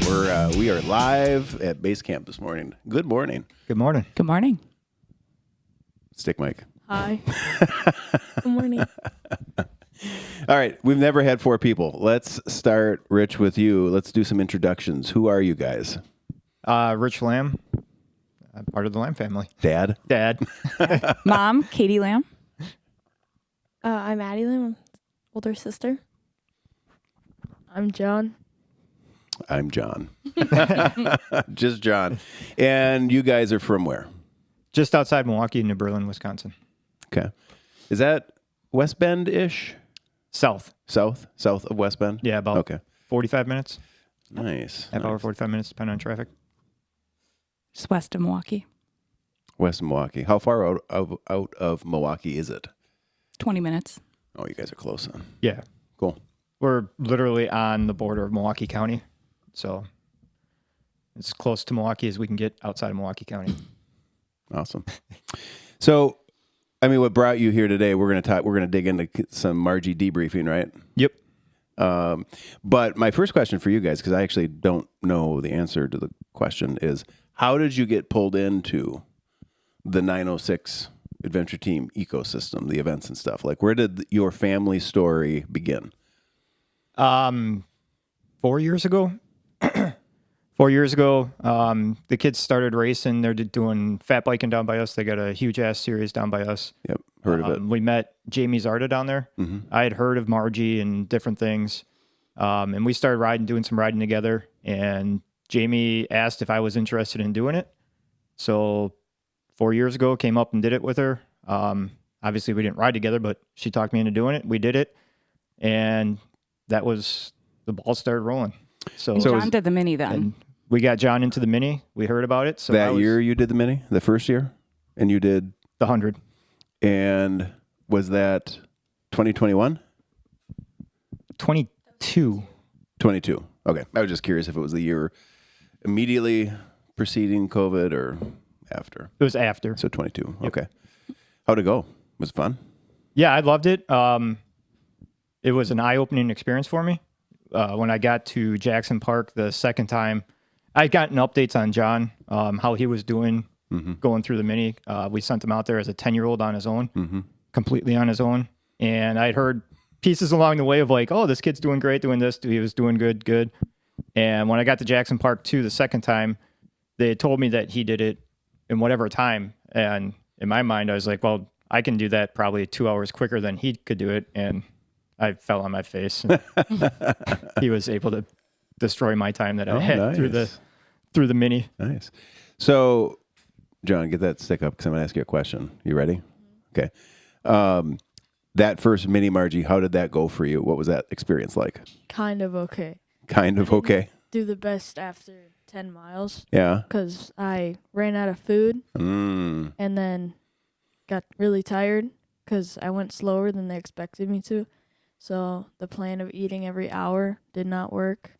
We are live at base camp this morning. Good morning. Good morning. Good morning. Stick mic. Hi. Good morning. All right, we've never had four people. Let's start, Rich, with you. Let's do some introductions. Who are you guys? Rich Lamb. I'm part of the Lambe family. Dad? Dad. Mom, Katie Lamb. I'm Addie, my older sister. I'm John. I'm John. Just John. And you guys are from where? Just outside Milwaukee, New Berlin, Wisconsin. Okay. Is that West Bend-ish? South. South of West Bend? Yeah, about Okay. 45 minutes. Nice. Half hour, 45 minutes, depending on traffic. Just west of Milwaukee. West Milwaukee. How far out of Milwaukee is it? 20 minutes. Oh, you guys are close then. Yeah. Cool. We're literally on the border of Milwaukee County. So it's close to Milwaukee as we can get outside of Milwaukee County. Awesome. So, I mean, what brought you here today? We're going to dig into some Marji debriefing, right? Yep. But my first question for you guys, because I actually don't know the answer to the question, is how did you get pulled into the 906 Adventure Team ecosystem, the events and stuff? Like, where did your family story begin? 4 years ago. 4 years ago, the kids started racing. They're doing fat biking down by us. They got a huge ass series down by us. Yep, heard of it. We met Jamie Zarda down there. Mm-hmm. I had heard of Marji and different things. And we started doing some riding together. And Jamie asked if I was interested in doing it. So 4 years ago, came up and did it with her. Obviously, we didn't ride together, but she talked me into doing it. We did it. And that was, the ball started rolling. So John did the mini then. and we got John into the mini. We heard about it. So That year you did the mini, the first year? And you did? The 100. And was that 2021? 22. 22. Okay. I was just curious if it was the year immediately preceding COVID or after. It was after. So 22. Yep. Okay. How'd it go? Was it fun? Yeah, I loved it. It was an eye-opening experience for me. When I got to Jackson Park the second time, I'd gotten updates on John, how he was doing, going through the mini. We sent him out there as a 10-year-old on his own, completely on his own. And I'd heard pieces along the way of like, oh, this kid's doing great, doing this. He was doing good. And when I got to Jackson Park 2 the second time, they had told me that he did it in whatever time. And in my mind, I was like, well, I can do that probably 2 hours quicker than he could do it. And I fell on my face. He was able to destroy my time that I had through the mini. Nice. So, John, get that stick up because I'm going to ask you a question. You ready? Okay. That first mini Marji, how did that go for you? What was that experience like? Kind of okay. Kind of okay. Do the best after 10 miles Yeah. because I ran out of food Mm. and then got really tired because I went slower than they expected me to. So the plan of eating every hour did not work.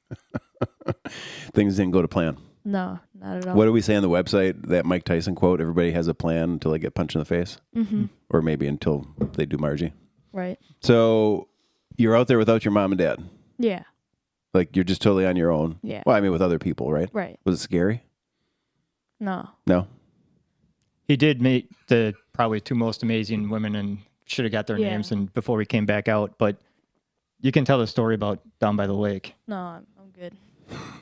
Things didn't go to plan. No, not at all. What do we say on the website? That Mike Tyson quote, everybody has a plan until they get punched in the face? Mm-hmm. Or maybe until they do Marji. Right. So you're out there without your mom and dad. Yeah. Like you're just totally on your own. Yeah. Well, I mean with other people, right? Right. Was it scary? No. No? He did meet the probably two most amazing women and should have got their Yeah. names and before we came back out. But you can tell the story about down by the lake. No, I'm good.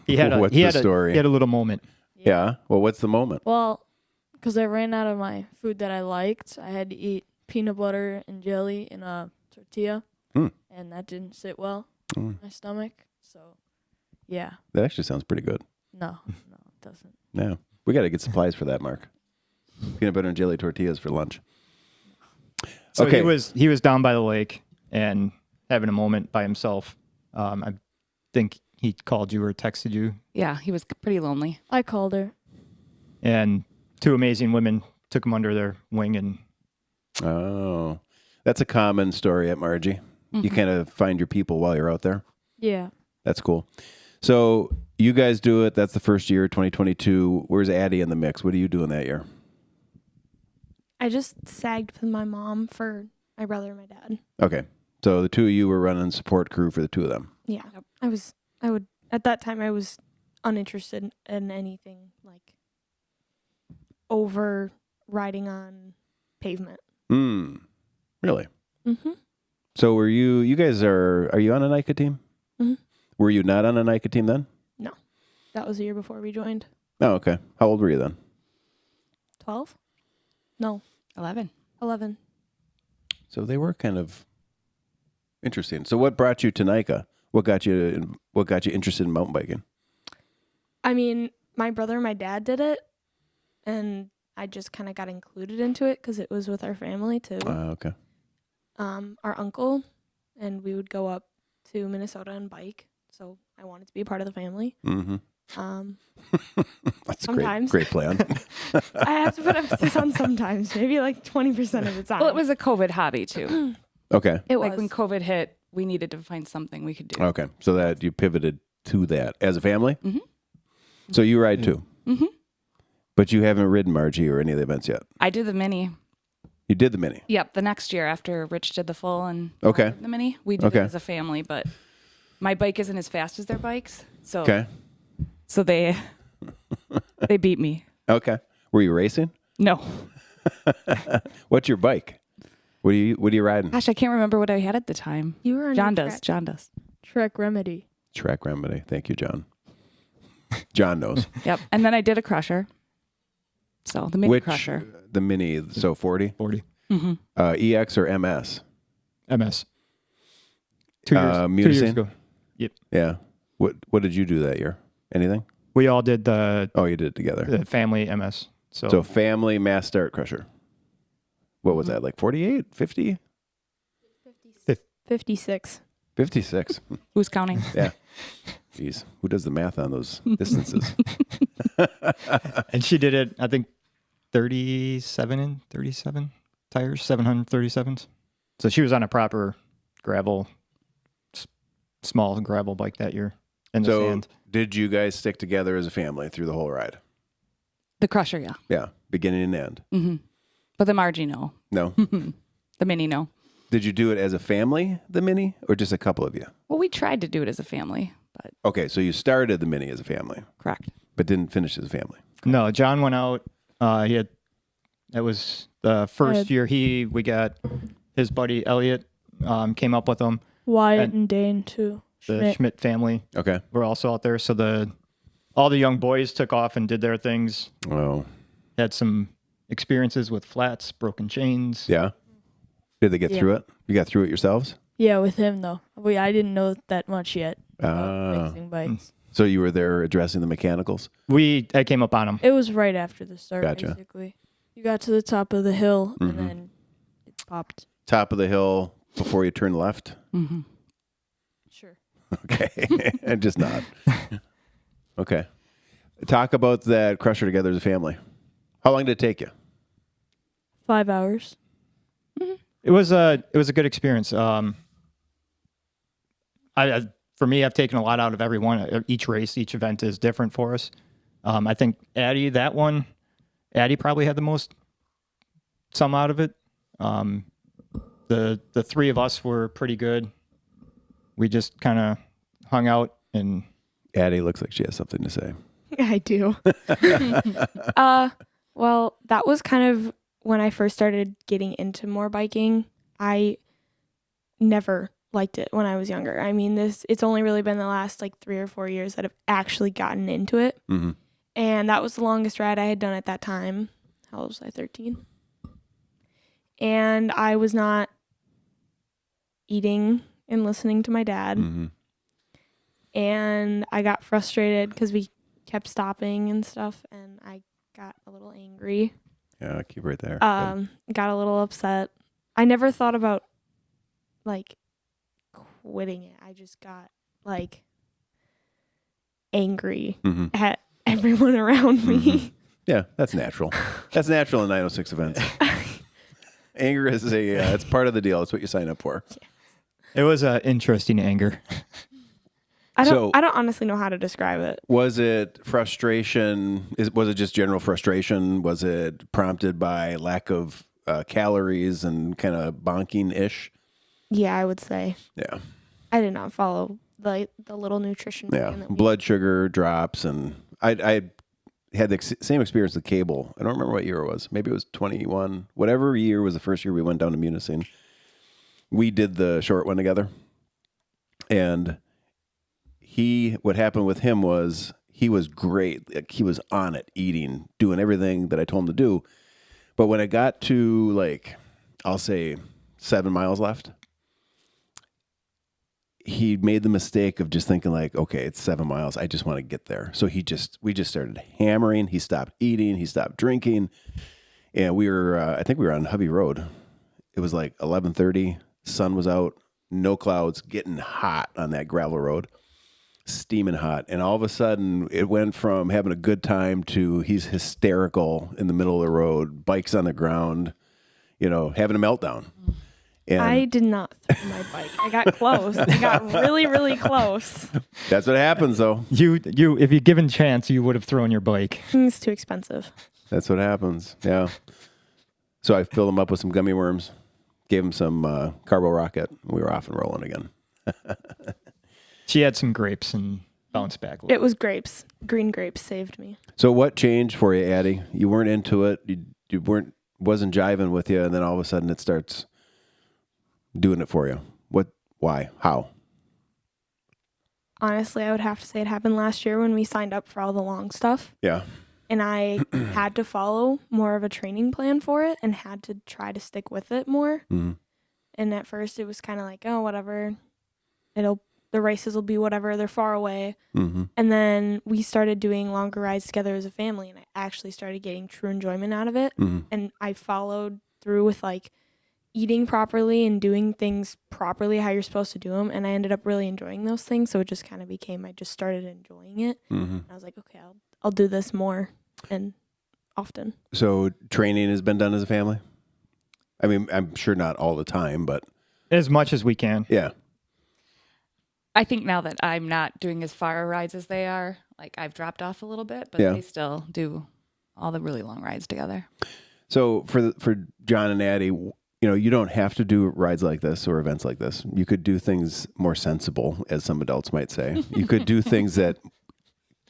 He had What's the story? He had a little moment. Yeah. Well, what's the moment? Well, because I ran out of my food that I liked, I had to eat peanut butter and jelly in a tortilla, and that didn't sit well in my stomach. So, yeah. That actually sounds pretty good. No, it doesn't. Yeah. We got to get supplies for that, Mark. Peanut butter and jelly tortillas for lunch. So Okay. he was down by the lake and having a moment by himself. I think he called you or texted you. Yeah, he was pretty lonely. I called her. And two amazing women took him under their wing. And Oh, that's a common story at Marji. You kind of find your people while you're out there. Yeah. That's cool. So you guys do it. That's the first year, 2022. Where's Addie in the mix? What are you doing that year? I just sagged with my mom for my brother and my dad. Okay. So the two of you were running support crew for the two of them. Yeah. I would, at that time, I was uninterested in anything like over riding on pavement. Really? Mm-hmm. So were you guys are you on a NICA team? Mm-hmm. Were you not on a NICA team then? No, that was the year before we joined. Oh, okay. How old were you then? 12? No, 11. 11. So they were kind of interesting. So what brought you to NICA? What got you interested in mountain biking? I mean, my brother and my dad did it, and I just kind of got included into it because it was with our family too. Okay. Our uncle, and we would go up to Minnesota and bike. So I wanted to be a part of the family. Mm-hmm. That's Sometimes. Great plan. I have to put emphasis on sometimes, maybe like 20% of the time. Well, it was a COVID hobby too. Okay. It Like was. when COVID hit, we needed to find something we could do. Okay. So that you pivoted to that as a family? Mhm. So you ride too? Mm-hmm. But you haven't ridden Marji or any of the events yet? I did the mini. You did the mini? Yep, the next year after Rich did the full and Okay. the mini, we did Okay. it as a family. But my bike isn't as fast as their bikes, so Okay. so they beat me. Okay. Were you racing? No, What's your bike? What are you riding? gosh, I can't remember what I had at the time. You were on John your does. track. John does. Trek Remedy. Track Remedy. Thank you, John. John knows. Yep, and then I did a crusher. So the mini crusher. The mini, so 40? 40. Mm-hmm. EX or MS? MS. 2 years, 2 Munising? years ago. Yeah. What did you do that year? Anything? We all did the Oh, you did it together. family MS. So family mass start crusher. What was that, like 48, 50? 56. 56. Who's counting? Yeah. Jeez. Who does the math on those distances? And she did it, I think, 37 tires, 737s. So she was on a proper gravel, small gravel bike that year in the So sand. did you guys stick together as a family through the whole ride? The crusher, yeah. Yeah. Beginning and end. Mm-hmm. But the Marji, no. No. The mini, no. Did you do it as a family, the mini, or just a couple of you? Well, we tried to do it as a family, but Okay. So you started the mini as a family, correct. but didn't finish as a family. No, John went out. That was the first year we got his buddy Elliot, came up with him. Wyatt And and Dane too. The Schmidt family Okay. were also out there. So all the young boys took off and did their things. Oh, Had some experiences with flats, broken chains. yeah. Did they get Yeah. through it? You got through it yourselves? Yeah, with him though. I didn't know that much yet about fixing bikes. So you were there addressing the mechanicals? I came up on him. It was right after the start, Gotcha. basically. You got to the top of the hill Mhm. and then it popped. Top of the hill before you turn left? Mm-hmm. Sure. Okay. And just not. Okay. Talk about that crusher together as a family. How long did it take you? 5 hours. It was a good experience. For me, I've taken a lot out of every one. Each race, each event is different for us. I think Addie probably had the most some out of it. The three of us were pretty good. We just kind of hung out and Addie looks like she has something to say. I do. Well, that was kind of when I first started getting into more biking. I never liked it when I was younger. I mean, it's only really been the last like 3 or 4 years that I've actually gotten into it. Mm-hmm. And that was the longest ride I had done at that time. How old was I? 13. And I was not eating and listening to my dad. Mm-hmm. And I got frustrated because we kept stopping and stuff. And I got a little angry. Yeah, keep right there. Got a little upset. I never thought about like quitting it. I just got like angry Mm-hmm. at everyone around me. Mhm. Yeah, that's natural. That's natural in 906 events. Anger is it's part of the deal. It's what you sign up for. it was an interesting anger. I So- don't honestly know how to describe it. Was it frustration? Was it just general frustration? Was it prompted by lack of calories and kind of bonking-ish? Yeah, I would say Yeah. I did not follow the little nutrition Yeah, plan that we blood sugar drops, and I had the same experience with cable. I don't remember what year it was. Maybe it was 21. Whatever year was the first year we went down to Munising. We did the short one together, and what happened with him was he was great. Like, he was on it, eating, doing everything that I told him to do. But when it got to, like, I'll say 7 miles left, he made the mistake of just thinking, like, okay, it's 7 miles. I just want to get there. So we just started hammering. He stopped eating. He stopped drinking. And we were, I think we were on Hubby Road. It was like 11:30. Sun was out, no clouds, getting hot on that gravel road, steaming hot. And all of a sudden it went from having a good time to he's hysterical in the middle of the road, bikes on the ground, having a meltdown. And I did not throw my bike. I got close. I got really, really close. that's what happens, though. You, if you'd given chance, you would have thrown your bike. It's too expensive. That's what happens. Yeah. So I filled him up with some gummy worms, gave him some Carbo Rocket, and we were off and rolling again. She had some grapes and bounced back a little. It was grapes. Green grapes saved me. So what changed for you, Addie? You weren't into it. You wasn't jiving with you, and then all of a sudden it starts doing it for you. What? Why? How? Honestly, I would have to say it happened last year when we signed up for all the long stuff. Yeah. And I had to follow more of a training plan for it and had to try to stick with it more. Mm-hmm. And at first it was kind of like, oh, whatever. The races will be whatever. They're far away. Mm-hmm. And then we started doing longer rides together as a family, and I actually started getting true enjoyment out of it. Mm-hmm. And I followed through with like eating properly and doing things properly how you're supposed to do them. And I ended up really enjoying those things. So it just kind of became, I just started enjoying it. Mm-hmm. And I was like, okay, I'll do this more and often. So training has been done as a family? I mean, I'm sure not all the time, but As much as we can. yeah. I think now that I'm not doing as far rides as they are, like I've dropped off a little bit, but Yeah. they still do all the really long rides together. So for John and Addie, you don't have to do rides like this or events like this. You could do things more sensible, as some adults might say. You could do things that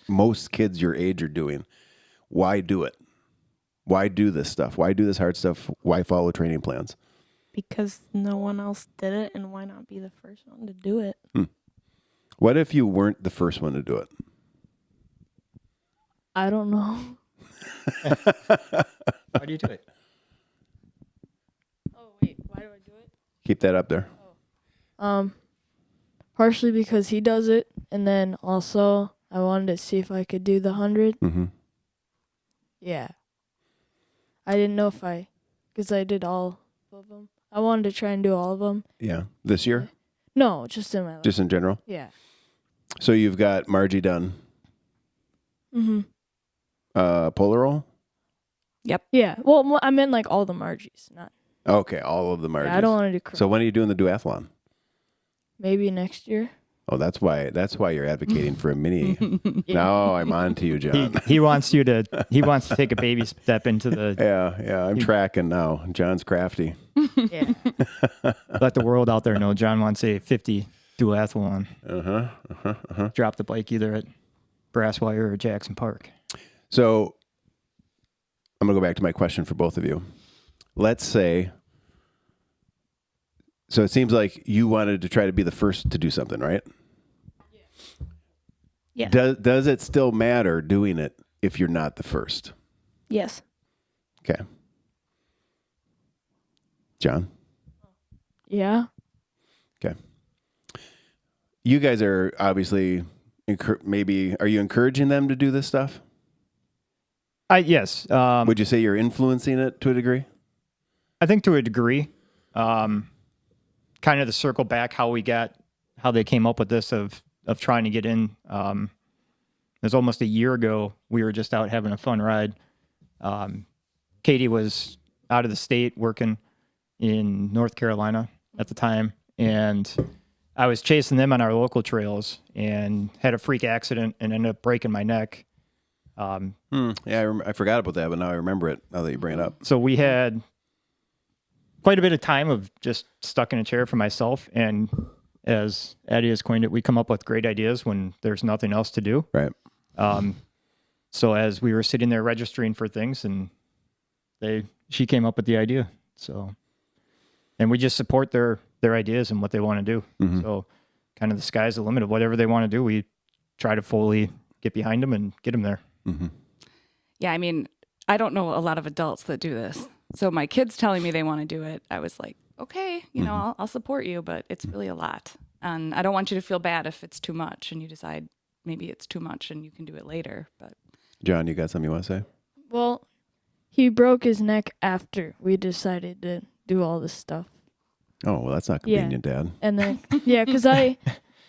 most kids your age are doing. Why do it? Why do this stuff? Why do this hard stuff? Why follow training plans? Because no one else did it, and why not be the first one to do it? What if you weren't the first one to do it? I don't know. Why do you do it? Oh wait, why do I do it? Keep that up there. Partially because he does it, and then also I wanted to see if I could do the 100. Mm-hmm. Yeah. I didn't know because I did all of them. I wanted to try and do all of them. Yeah. This year? No, just in my life. Just in general? Yeah. So you've got Marji done. Mm-hmm. Polar roll? Yeah. Well, I meant like all the Margies, not. Okay, all of the Marjis. Yeah, I don't want to do. So when are you doing the duathlon? Maybe next year. Oh, that's why you're advocating for a mini. Now I'm on to you, John. He wants to take a baby step into the Yeah, I'm tracking now. John's crafty. Yeah. let the world out there know John wants a 50 duathlon. Drop the bike either at Brasswire or Jackson Park. So I'm going to go back to my question for both of you. Let's say, so it seems like you wanted to try to be the first to do something, right? Yeah. Does it still matter doing it if you're not the first? Yes. Okay. John? Yeah. Okay. You guys are obviously, are you encouraging them to do this stuff? Yes. Would you say you're influencing it to a degree? I think to a degree. Kind of to circle back how they came up with this of trying to get in. It was almost a year ago. We were just out having a fun ride. Katie was out of the state working in North Carolina at the time, and I was chasing them on our local trails and had a freak accident and ended up breaking my neck. Yeah, I forgot about that, but now I remember it now that you bring it up. So we had quite a bit of time of just stuck in a chair for myself, and as Addie has coined it, we come up with great ideas when there's nothing else to do. Right. So as we were sitting there registering for things, and she came up with the idea. So, and we just support their ideas and what they want to do. Mm-hmm. So kind of the sky's the limit of whatever they want to do. We try to fully get behind them and get them there. Mm-hmm. Yeah, I mean, I don't know a lot of adults that do this. So my kids telling me they want to do it, I was like, okay, you know, I'll support you, but it's really a lot. And I don't want you to feel bad if it's too much and you decide maybe it's too much and you can do it later. But John, you got something you want to say? Well, he broke his neck after we decided to do all this stuff. Oh, well, that's not convenient, Dad. And then, yeah, because I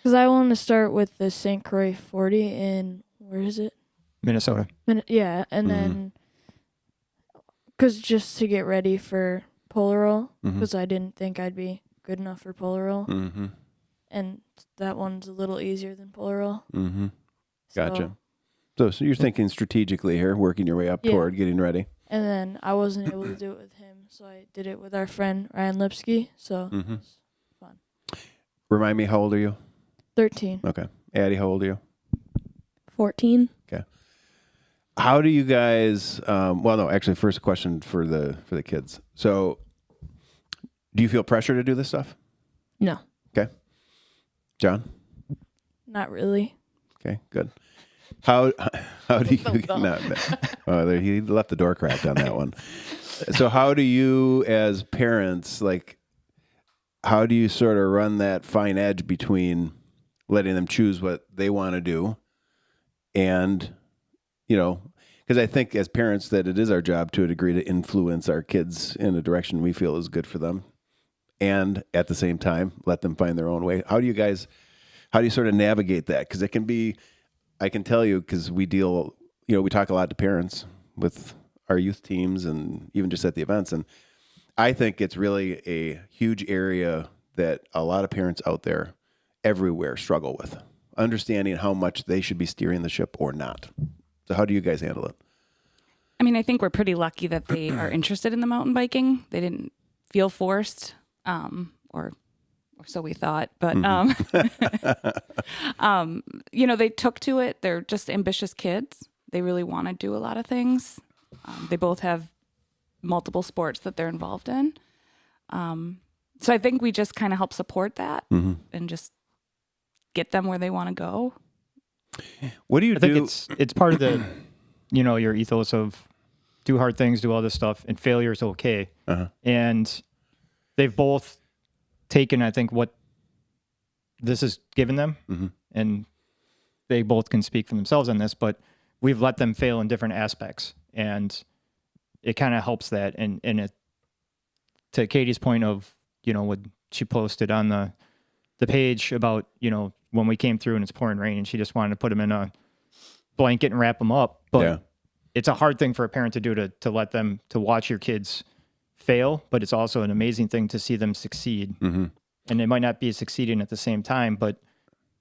want to start with the St. Croix 40 in, where is it? Minnesota. Yeah, and then, because just to get ready for Polaroil, because I didn't think I'd be good enough for Polaroil. Mm-hmm. And that one's a little easier than Polaroil. Mm-hmm. Gotcha. So you're thinking strategically here, working your way up toward getting ready. And then I wasn't able to do it with him, so I did it with our friend Ryan Lipsky. So it's fun. Remind me, how old are you? 13. Okay. Addie, how old are you? 14. Okay. How do you guys? Well, no, actually, first question for the kids. So, do you feel pressure to do this stuff? No, Okay. John. not really. Okay. Good. How do you? No. Oh, he left the door cracked on that one. So, how do you, as parents, like, how do you sort of run that fine edge between letting them choose what they want to do and, you know, because I think as parents that it is our job to a degree to influence our kids in a direction we feel is good for them, and at the same time let them find their own way. How do you sort of navigate that? Because it can be, I can tell you, because we talk a lot to parents with our youth teams and even just at the events, and I think it's really a huge area that a lot of parents out there everywhere struggle with, understanding how much they should be steering the ship or not. So how do you guys handle it? I mean, I think we're pretty lucky that they are interested in the mountain biking. They didn't feel forced, or so we thought. But, you know, they took to it. They're just ambitious kids. They really want to do a lot of things. They both have multiple sports that they're involved in. So I think we just kind of help support that and just get them where they want to go. What do you I do? think it's part of the, you know, your ethos of do hard things, do all this stuff, and failure is okay. And they've both taken, I think, what this has given them, and they both can speak for themselves on this, but we've let them fail in different aspects, and it kind of helps that. And it, to Katie's point of, you know, what she posted on the page about, you know, when we came through and it's pouring rain and she just wanted to put them in a blanket and wrap them up. But it's a hard thing for a parent to do, to let them, to watch your kids fail, but it's also an amazing thing to see them succeed. And they might not be succeeding at the same time, but,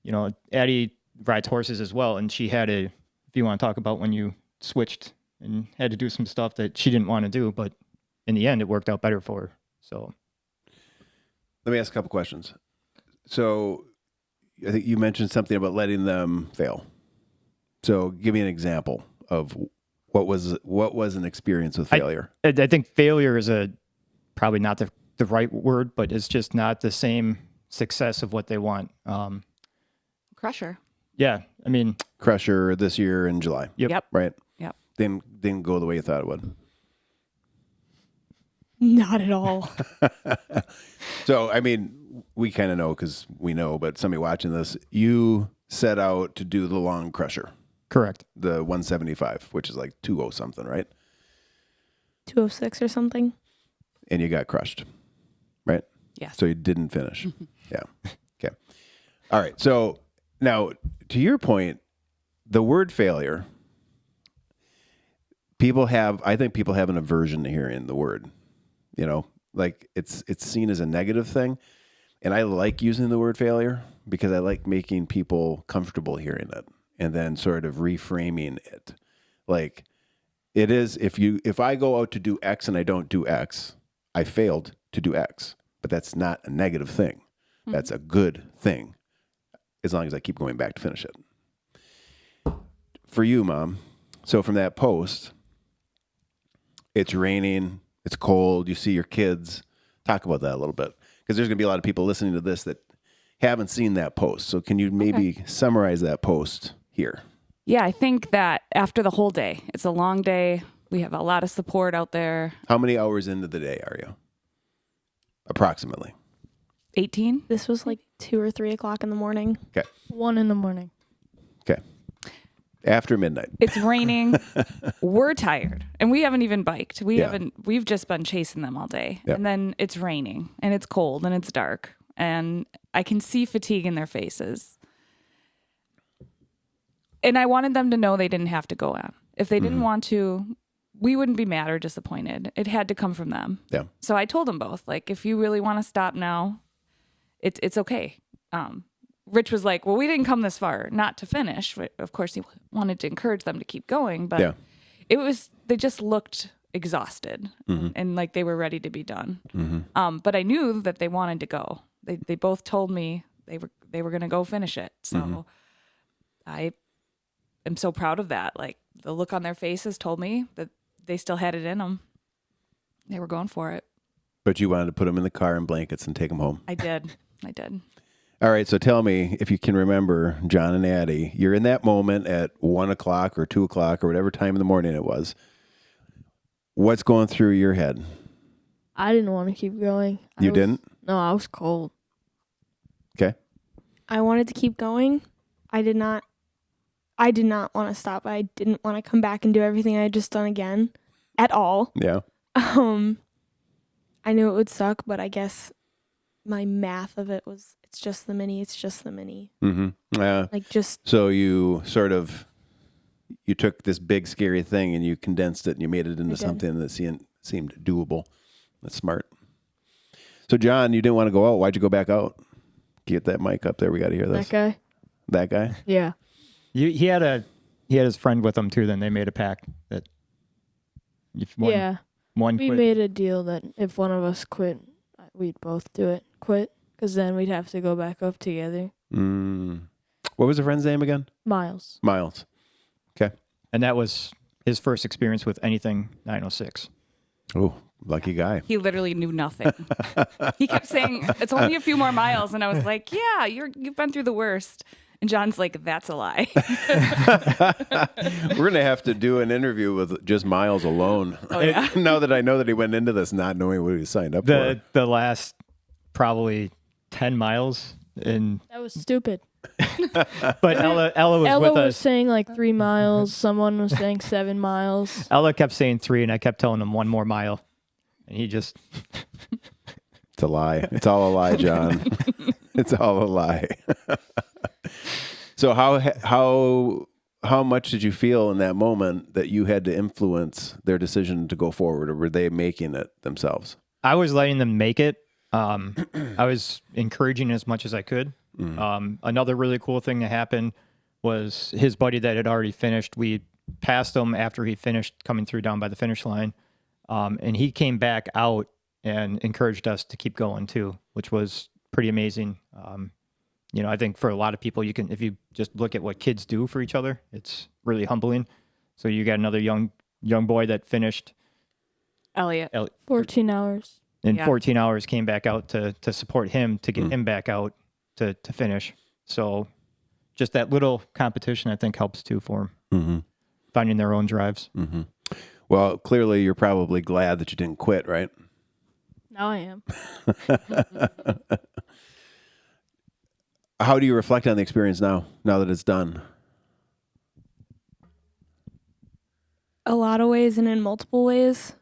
you know, Addie rides horses as well. And she had if you want to talk about when you switched and had to do some stuff that she didn't want to do, but in the end, it worked out better for her. So let me ask a couple questions. So I think you mentioned something about letting them fail. So give me an example of what was an experience with failure. I think failure is probably not the right word, but it's just not the same success of what they want. Crusher. Yeah. I mean, Crusher this year in July. Yep. Right. Yep. Didn't go the way you thought it would. Not at all. So, I mean, we kind of know because we know, but somebody watching this, you set out to do the long crusher. Correct. The 175, which is like 20 something, right? 206 or something. And you got crushed, right? Yes. So you didn't finish. Yeah. Okay. All right. So now, to your point, the word failure, I think people have an aversion to hearing the word. You know, like it's seen as a negative thing. And I like using the word failure because I like making people comfortable hearing it and then sort of reframing it. Like it is, if I go out to do X and I don't do X, I failed to do X, but that's not a negative thing. That's a good thing, as long as I keep going back to finish it. For you, Mom, so from that post, it's raining, it's cold, you see your kids. Talk about that a little bit, because there's going to be a lot of people listening to this that haven't seen that post. So can you maybe summarize that post here? Yeah, I think that after the whole day, it's a long day. We have a lot of support out there. How many hours into the day are you? Approximately. 18. This was like 2 or 3 o'clock in the morning. Okay. 1 in the morning. Okay. After midnight. It's raining. We're tired. And we haven't even biked. We've just been chasing them all day. Yep. And then it's raining and it's cold and it's dark. And I can see fatigue in their faces. And I wanted them to know they didn't have to go on. If they didn't want to, we wouldn't be mad or disappointed. It had to come from them. Yeah. So I told them both, like, if you really want to stop now, it's okay. Rich was like, well, we didn't come this far not to finish. Of course, he wanted to encourage them to keep going, but they just looked exhausted and like they were ready to be done. But I knew that they wanted to go. They both told me they were going to go finish it. So I am so proud of that. Like, the look on their faces told me that they still had it in them. They were going for it. But you wanted to put them in the car in blankets and take them home. I did. All right. So tell me, if you can remember, John and Addie, you're in that moment at 1 o'clock or 2 o'clock or whatever time in the morning it was. What's going through your head? I didn't want to keep going. You didn't? No, I was cold. Okay. I wanted to keep going. I did not want to stop. I didn't want to come back and do everything I had just done again at all. Yeah. I knew it would suck, but I guess my math of it was, it's just the mini. Mm-hmm. Yeah. Like, just. So you took this big scary thing and you condensed it and you made it into something that seemed doable. That's smart. So John, you didn't want to go out. Why'd you go back out? Get that mic up there. We got to hear this. That guy? Yeah. He had his friend with him too. Then they made a pact that if one We quit, made a deal that if one of us quit, we'd both quit, because then we'd have to go back up together. What was the friend's name again? Miles. Okay. and that was his first experience with anything 906. Oh, lucky guy. He literally knew nothing. He kept saying, it's only a few more miles. And I was like, yeah, you've been through the worst. And John's like, that's a lie. We're going to have to do an interview with just Miles alone. Oh, yeah? Now that I know that he went into this not knowing what he signed up for. The last probably 10 miles. And That was stupid. but Ella was with was us. saying like 3 miles. Someone was saying 7 miles. Ella kept saying 3, and I kept telling him 1 more mile. And he just... It's a lie. It's all a lie, John. It's all a lie. So how much did you feel in that moment that you had to influence their decision to go forward, or were they making it themselves? I was letting them make it. I was encouraging as much as I could. Another really cool thing that happened was his buddy that had already finished. We passed him after he finished coming through down by the finish line. And he came back out and encouraged us to keep going too, which was pretty amazing. I think for a lot of people, if you just look at what kids do for each other, it's really humbling. So you got another young boy that finished Elliot. 14 hours. In 14 hours, came back out to support him, to get him back out to finish. So just that little competition, I think, helps too for them, finding their own drives. Mm-hmm. Well, clearly you're probably glad that you didn't quit, right? Now I am. How do you reflect on the experience now that it's done? A lot of ways and in multiple ways.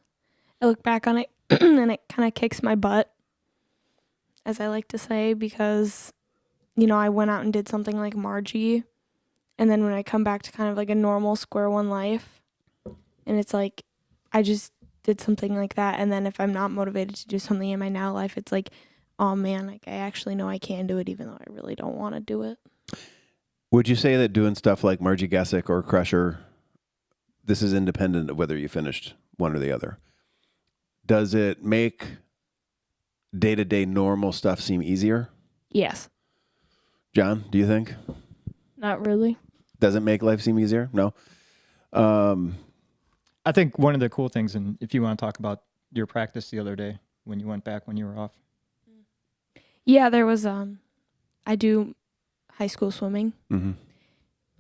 I look back on it and it kind of kicks my butt, as I like to say, because, I went out and did something like Marji, and then when I come back to kind of like a normal square one life, and it's like, I just did something like that, and then if I'm not motivated to do something in my now life, it's like, oh man, like I actually know I can do it even though I really don't want to do it. Would you say that doing stuff like Marji Gesick or Crusher, this is independent of whether you finished one or the other, does it make day-to-day normal stuff seem easier? Yes. John, do you think? Not really. Does it make life seem easier? No. I think one of the cool things, and if you want to talk about your practice the other day when you went back when you were off. Yeah, there was I do high school swimming, Mm-hmm.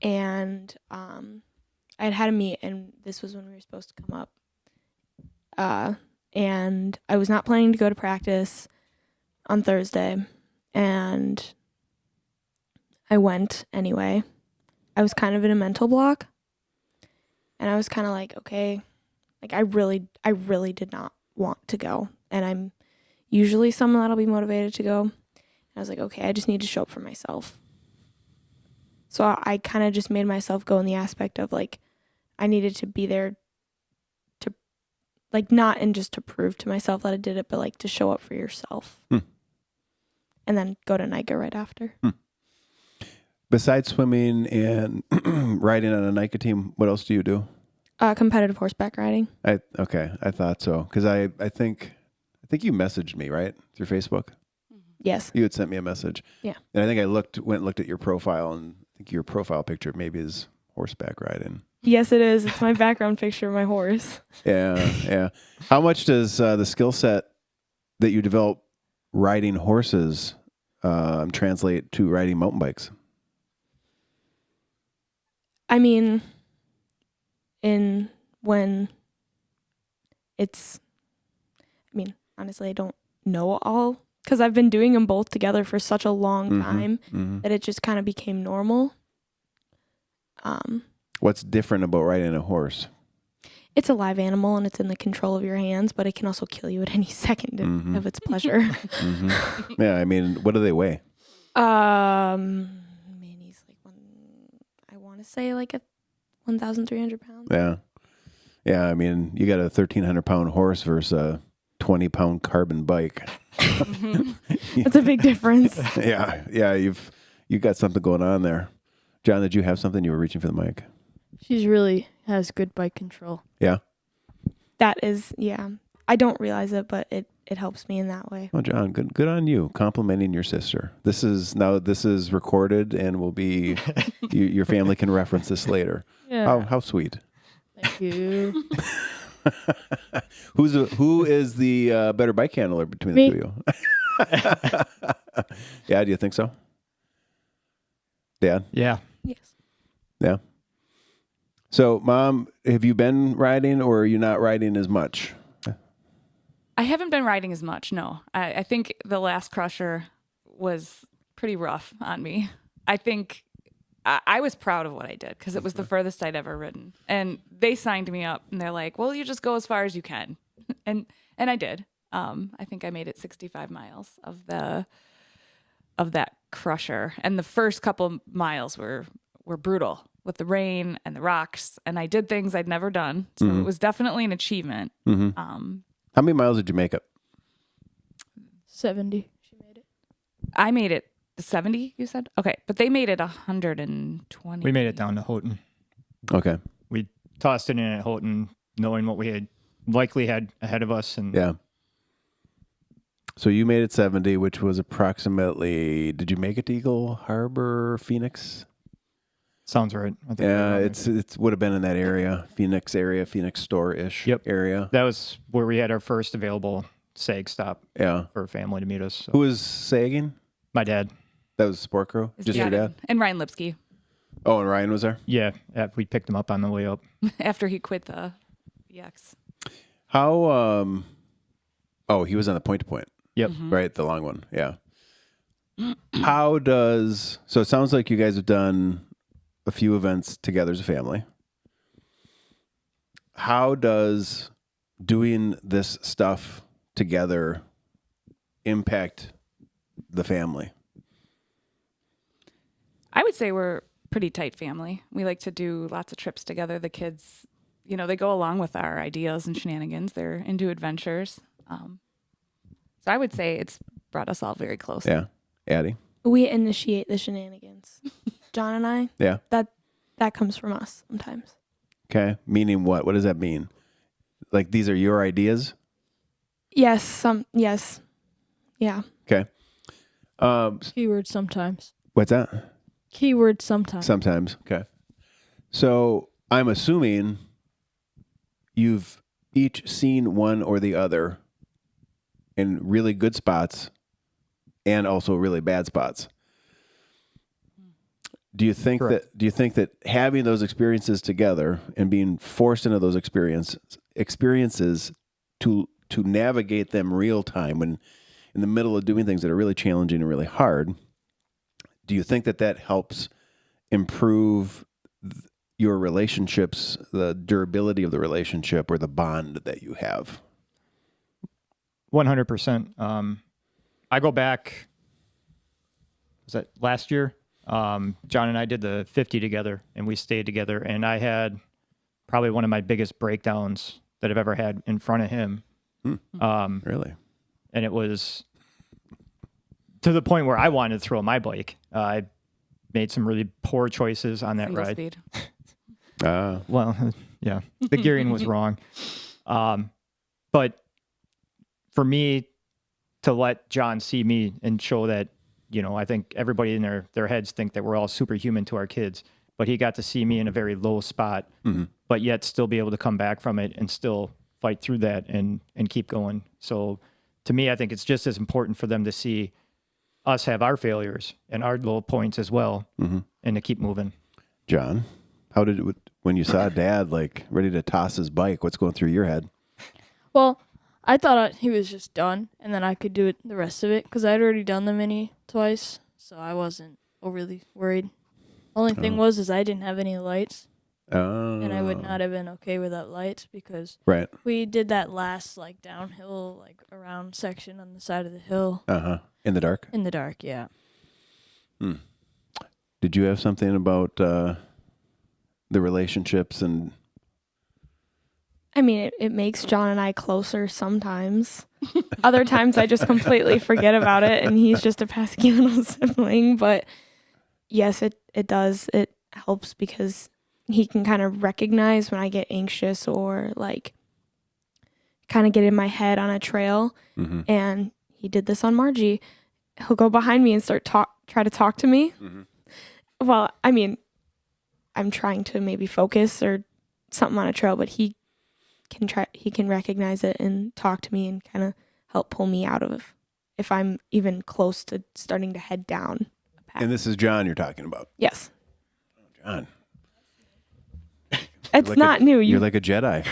and I had a meet, and this was when we were supposed to come up. And I was not planning to go to practice on Thursday, and I went anyway. I was kind of in a mental block, and I was kind of like, okay, like I really did not want to go, and I'm usually someone that'll be motivated to go. And I was like, okay, I just need to show up for myself. So I kind of just made myself go in the aspect of like, I needed to be there to, like, not and just to prove to myself that I did it, but like to show up for yourself. And then go to NICA right after. Besides swimming and riding on a NICA team, what else do you do? Competitive horseback riding. I thought so, because I think you messaged me, right, through Facebook. Yes. You had sent me a message. Yeah. And I think I went and looked at your profile, and I think your profile picture maybe is horseback riding. Yes, it is. It's my background picture of my horse. Yeah. How much does the skill set that you develop riding horses translate to riding mountain bikes? I mean, honestly, I don't know all, because I've been doing them both together for such a long time that it just kind of became normal. What's different about riding a horse? It's a live animal and it's in the control of your hands, but it can also kill you at any second of its pleasure. Yeah, I mean, what do they weigh? Man, he's like I want to say like 1,300 pounds. Yeah. I mean, you got a 1,300-pound horse versus a 20-pound carbon bike. That's a big difference. Yeah. You got something going on there. John, did you have something? You were reaching for the mic. She's really has good bike control. Yeah. That is, yeah. I don't realize it, but it helps me in that way. Oh, John, good on you, complimenting your sister. This is recorded and will be your family can reference this later. Yeah. How sweet. Thank you. Who is the better bike handler between Me. the two of you? Yeah, do you think so? Dad? Yeah. Yes. Yeah. So, Mom, have you been riding, or are you not riding as much? I haven't been riding as much, no. I think the last crusher was pretty rough on me. I think I was proud of what I did because it was the furthest I'd ever ridden. And they signed me up and they're like, well, you just go as far as you can. And I did. I think I made it 65 miles of that crusher. And the first couple miles were brutal with the rain and the rocks. And I did things I'd never done. So it was definitely an achievement. How many miles did you make it? 70. She made it. I made it 70, you said? Okay. But they made it 120. We made it down to Houghton. Okay. We tossed it in at Houghton, knowing what we had likely had ahead of us. And Yeah. So you made it 70, which was approximately, did you make it to Eagle Harbor, Phoenix? sounds right. I think Yeah, that it would have been in that area, Phoenix store-ish Yep. area. that was where we had our first available SAG stop Yeah. for a family to meet us. So. Who was sagging? My dad. That was Sport Crew? Just your dad? And Ryan Lipsky Oh, and Ryan was there? Yeah, we picked him up on the way up. after he quit the EX. How, he was on the point-to-point. Yep. Right, the long one. Yeah. So it sounds like you guys have done a few events together as a family. How does doing this stuff together impact the family? I would say we're a pretty tight family. We like to do lots of trips together. The kids, they go along with our ideas and shenanigans. They're into adventures. So I would say it's brought us all very close. Yeah. Addie? We initiate the shenanigans. John and I. Yeah. That comes from us sometimes. Okay. Meaning what? What does that mean? Like these are your ideas? Yes. Yes. Yeah. Okay. Keyword sometimes. What's that? Keyword sometimes. Sometimes. Okay. So I'm assuming you've each seen one or the other in really good spots and also really bad spots. Do you think Correct. that having those experiences together and being forced into those experiences to navigate them real time when in the middle of doing things that are really challenging and really hard, do you think that helps improve your relationships, the durability of the relationship or the bond that you have? 100%. I go back, was that last year? John and I did the 50 together and we stayed together, and I had probably one of my biggest breakdowns that I've ever had in front of him. Really? And it was to the point where I wanted to throw my bike. I made some really poor choices on that Single ride. speed. Well, yeah, the gearing was wrong. But for me to let John see me and show that, I think everybody in their heads think that we're all superhuman to our kids, but he got to see me in a very low spot, but yet still be able to come back from it and still fight through that and keep going. So to me, I think it's just as important for them to see us have our failures and our low points as well, and to keep moving. John, how did it, when you saw Dad like ready to toss his bike, what's going through your head? Well, I thought he was just done, and then I could do it the rest of it because I'd already done the mini twice, so I wasn't overly worried. Only thing is I didn't have any lights, and I would not have been okay without lights because Right. we did that last downhill around section on the side of the hill. In the dark? In the dark, yeah. Did you have something about the relationships and... I mean, it makes John and I closer sometimes. Other times I just completely forget about it and he's just a pesky little sibling. But yes, it does. It helps because he can kind of recognize when I get anxious or kind of get in my head on a trail. And he did this on Marji. He'll go behind me and try to talk to me. Well, I mean, I'm trying to maybe focus or something on a trail, but he can recognize it and talk to me and kind of help pull me out of if I'm even close to starting to head down a path. And this is John you're talking about? Yes. John. It's like not new. You're like a Jedi.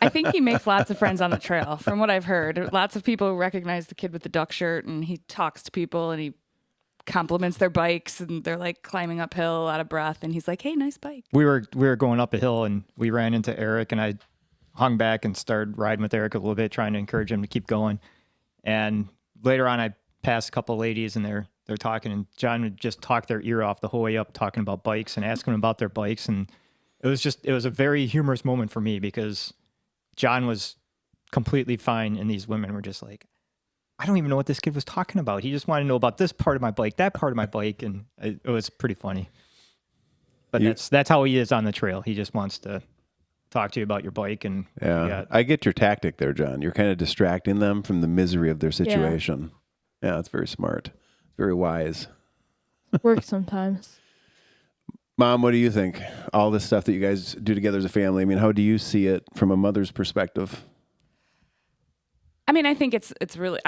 I think he makes lots of friends on the trail, from what I've heard. Lots of people recognize the kid with the duck shirt, and he talks to people and he compliments their bikes, and they're like climbing uphill out of breath, and he's like, "Hey, nice bike." We were going up a hill and we ran into Eric, and I hung back and started riding with Eric a little bit, trying to encourage him to keep going. And later on, I passed a couple of ladies and they're talking, and John would just talk their ear off the whole way up, talking about bikes and asking them about their bikes. And it was a very humorous moment for me because John was completely fine, and these women were just like, I don't even know what this kid was talking about. He just wanted to know about this part of my bike, that part of my bike, and it was pretty funny. But that's how he is on the trail. He just wants to talk to you about your bike. And Yeah. I get your tactic there, John. You're kind of distracting them from the misery of their situation. Yeah, it's very smart. Very wise. Works sometimes. Mom, what do you think? All this stuff that you guys do together as a family, I mean, how do you see it from a mother's perspective? I mean, I think it's really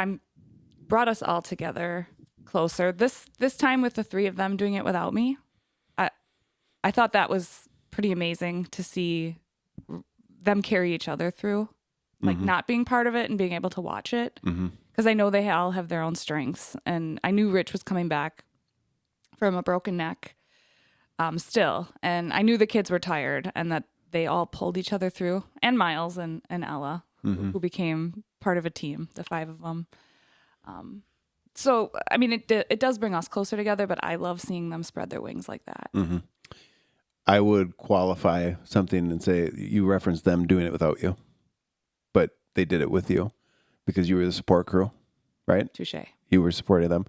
brought us all together closer. This time with the three of them doing it without me, I thought that was pretty amazing to see them carry each other through, like not being part of it and being able to watch it. Because I know they all have their own strengths, and I knew Rich was coming back from a broken neck still, and I knew the kids were tired and that they all pulled each other through, and Miles and Ella, who became part of a team, the five of them. So, I mean, it does bring us closer together, but I love seeing them spread their wings like that. I would qualify something and say you referenced them doing it without you, but they did it with you because you were the support crew, right? Touche. You were supporting them.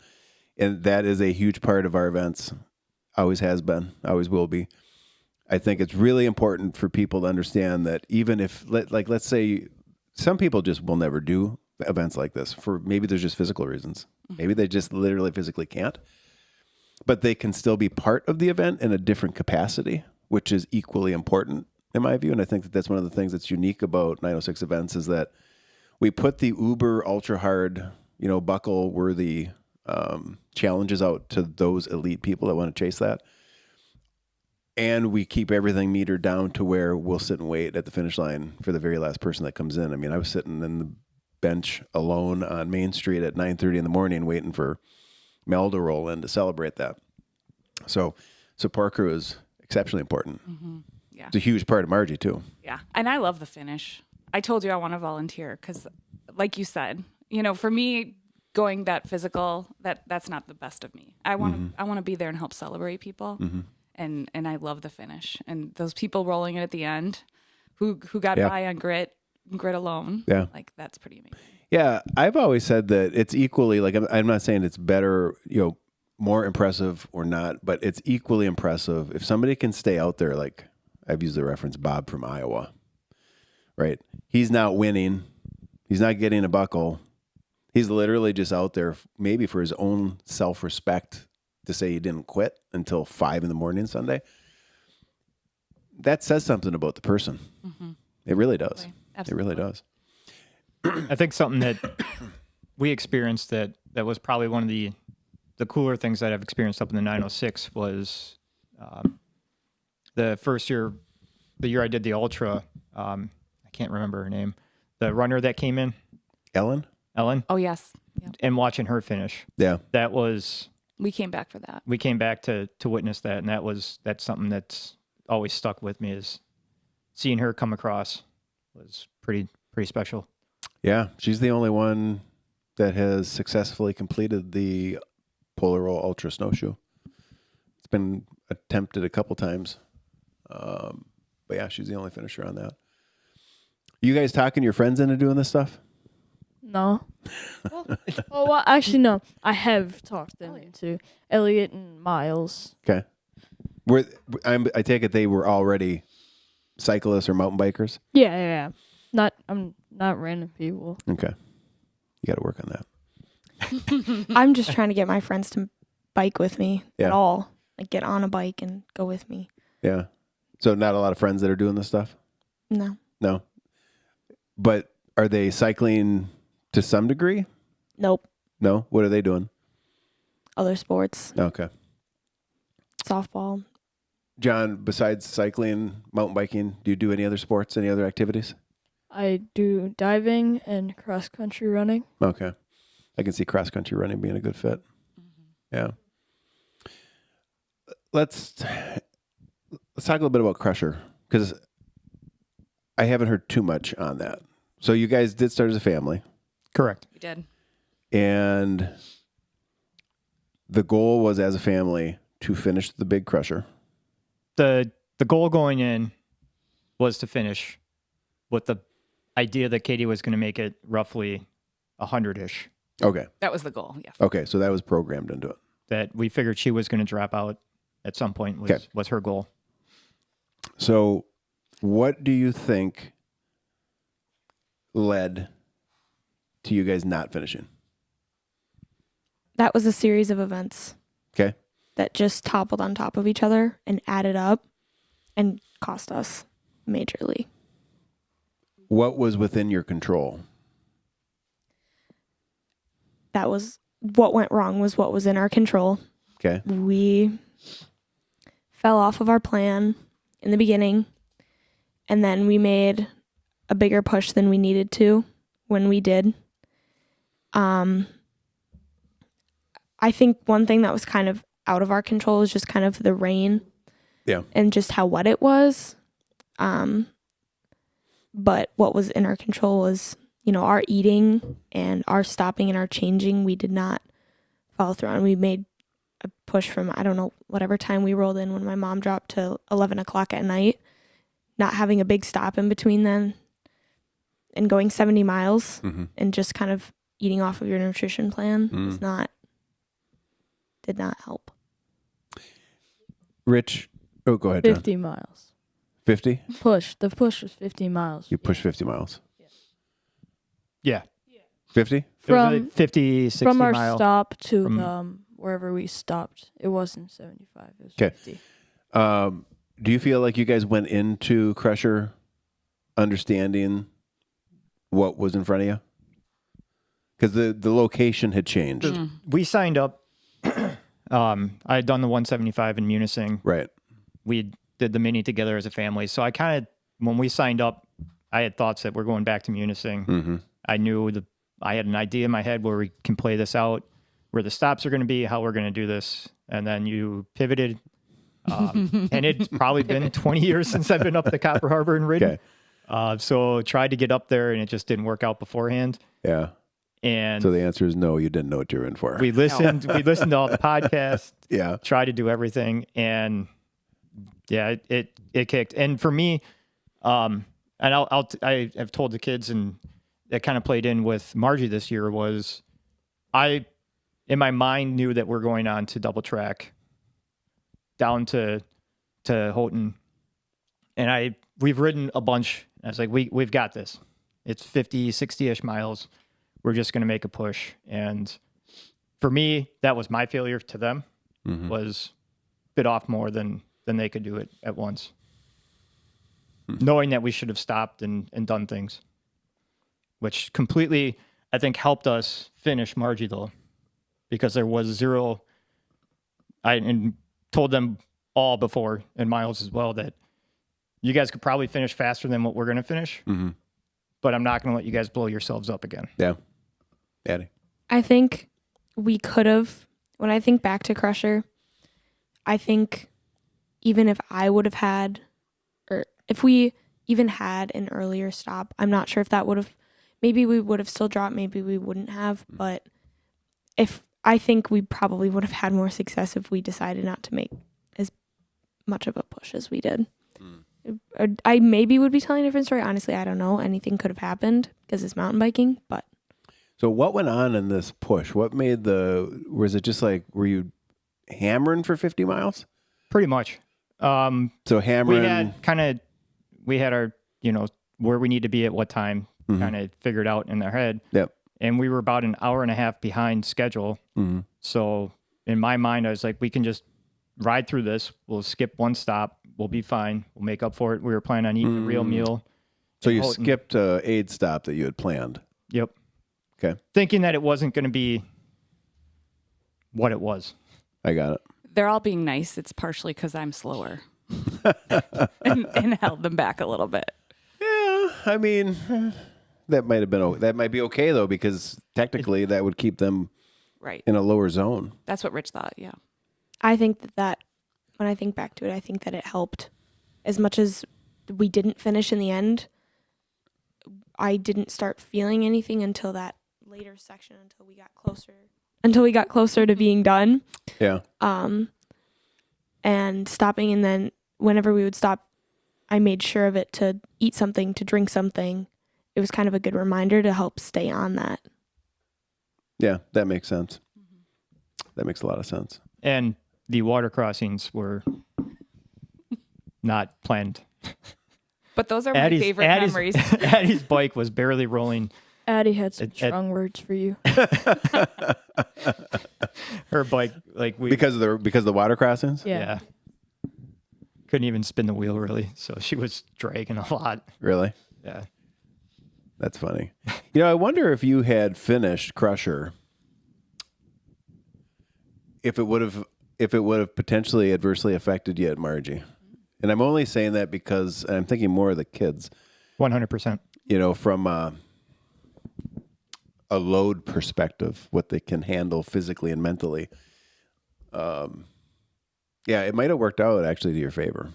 And that is a huge part of our events. Always has been, always will be. I think it's really important for people to understand that even if, let's say some people just will never do events like this for maybe there's just physical reasons. Maybe they just literally physically can't. But they can still be part of the event in a different capacity, which is equally important in my view. And I think that that's one of the things that's unique about 906 events is that we put the uber ultra hard, buckle worthy challenges out to those elite people that want to chase that. And we keep everything metered down to where we'll sit and wait at the finish line for the very last person that comes in. I mean, I was sitting in the bench alone on Main Street at 9:30 in the morning waiting for Mel to roll in to celebrate that. So support crew is exceptionally important. Yeah. It's a huge part of Marji too. Yeah. And I love the finish. I told you I want to volunteer because, like you said, for me, going that physical, that's not the best of me. I want to be there and help celebrate people. And I love the finish. And those people rolling it at the end who got by on grit alone. Yeah. Like, that's pretty amazing. Yeah. I've always said that it's equally, like, I'm not saying it's better, more impressive or not, but it's equally impressive if somebody can stay out there. Like I've used the reference Bob from Iowa, right? He's not winning. He's not getting a buckle. He's literally just out there maybe for his own self-respect to say he didn't quit until 5 a.m. Sunday. That says something about the person. It really does. Absolutely. It really does. I think something that we experienced that was probably one of the cooler things that I've experienced up in the 906 was the first year, the year I did the ultra. I can't remember her name. The runner that came in, Ellen? Oh, yes. Yeah. and watching her finish. Yeah. That was, We came back for that. we came back to witness that, and that's something that's always stuck with me is seeing her come across was pretty special. Yeah. She's the only one that has successfully completed the Polaroid Ultra Snowshoe. It's been attempted a couple times. But yeah, she's the only finisher on that. You guys talking your friends into doing this stuff? No. Well, actually, no. I have talked them into Elliot and Miles. Okay. I take it they were already cyclists or mountain bikers? Yeah. I'm not random people. Okay. You got to work on that. I'm just trying to get my friends to bike with me Yeah. at all. Like get on a bike and go with me. Yeah. So not a lot of friends that are doing this stuff? No. No. But are they cycling to some degree? Nope. No? What are they doing? Other sports. Okay. Softball. John, besides cycling, mountain biking, do you do any other sports, any other activities? I do diving and cross country running. Okay. I can see cross-country running being a good fit. Yeah. Let's talk a little bit about Crusher, because I haven't heard too much on that. So you guys did start as a family, Correct. We did. and the goal was as a family to finish the big Crusher. The goal going in was to finish with the idea that Katie was going to make it roughly 100-ish. Okay. That was the goal. Yeah. Okay. So that was programmed into it. That we figured she was going to drop out at some point was her goal. So what do you think led to you guys not finishing? That was a series of events Okay. that just toppled on top of each other and added up and cost us majorly. What was within your control? That was what went wrong was what was in our control. Okay. We fell off of our plan in the beginning, and then we made a bigger push than we needed to when we did. I think one thing that was kind of out of our control is just kind of the rain. Yeah. And just how wet it was. But what was in our control was, our eating and our stopping and our changing. We did not follow through on. We made a push from, I don't know, whatever time we rolled in when my mom dropped to 11 o'clock at night, not having a big stop in between then and going 70 miles and just kind of eating off of your nutrition plan did not help. Rich, go ahead, John. 50 miles. 50? The push was 50 miles. You push 50 miles. Yeah. 50? It was From like 50, 60 from our mile. stop to from- wherever we stopped, it wasn't 75. It was 'Kay. 50. Do you feel like you guys went into Crusher understanding what was in front of you? Because the location had changed. We signed up. I had done the 175 in Munising. Right. We did the mini together as a family. So I kind of, when we signed up, I had thoughts that we're going back to Munising. Mm-hmm. I knew I had an idea in my head where we can play this out, where the stops are going to be, how we're going to do this. And then you pivoted. And it's probably been 20 years since I've been up to Copper Harbor and ridden. Okay. So tried to get up there and it just didn't work out beforehand. Yeah. And So the answer is no, you didn't know what you were in for. we listened to all the podcasts, yeah. tried to do everything. And yeah, it kicked. And for me, and I have told the kids, and that kind of played in with Marji this year, was I, in my mind, knew that we're going on to double track down to Houghton. And we've ridden a bunch. I was like, we've got this. It's 50, 60-ish miles. We're just going to make a push. And for me, that was my failure to them, was bit off more than they could do it at once. Knowing that we should have stopped and done things, which completely, I think, helped us finish Marji, though, because there was zero. And told them all before, and Miles as well, that you guys could probably finish faster than what we're going to finish, but I'm not going to let you guys blow yourselves up again. Yeah. Addie. I think we could have, when I think back to Crusher, I think even if I would have had, or if we even had an earlier stop, I'm not sure if that would have, maybe we would have still dropped, maybe we wouldn't have, but I think we probably would have had more success if we decided not to make as much of a push as we did. I maybe would be telling a different story. Honestly, I don't know. Anything could have happened because it's mountain biking, but. So what went on in this push? What made was it just like, were you hammering for 50 miles? Pretty much. So hammering. We had our, where we need to be at what time kind of figured out in our head. Yep. And we were about an hour and a half behind schedule. So in my mind, I was like, we can just ride through this. We'll skip one stop. We'll be fine. We'll make up for it. We were planning on eating a real meal. So you skipped a aid stop that you had planned. Yep. Okay. Thinking that it wasn't going to be what it was. I got it. They're all being nice. It's partially because I'm slower and held them back a little bit. Yeah. I mean, that might be okay though, because technically that would keep them Right. in a lower zone. That's what Rich thought. Yeah. I think that when I think back to it, I think that it helped. As much as we didn't finish in the end, I didn't start feeling anything until that later section, until we got closer to being done. Yeah. And stopping, and then whenever we would stop, I made sure of it to eat something, to drink something. It was kind of a good reminder to help stay on that. Yeah, that makes sense. That makes a lot of sense. And the water crossings were not planned. But those are my favorite memories. Addie's bike was barely rolling. Addie had some strong words for you. Her bike, because of the water crossings. Yeah. Couldn't even spin the wheel really, so she was dragging a lot. Really? Yeah. That's funny. I wonder if you had finished Crusher, if it would have potentially adversely affected you at Marji. And I'm only saying that because I'm thinking more of the kids. 100%. From a load perspective, what they can handle physically and mentally. Yeah, it might have worked out actually to your favor.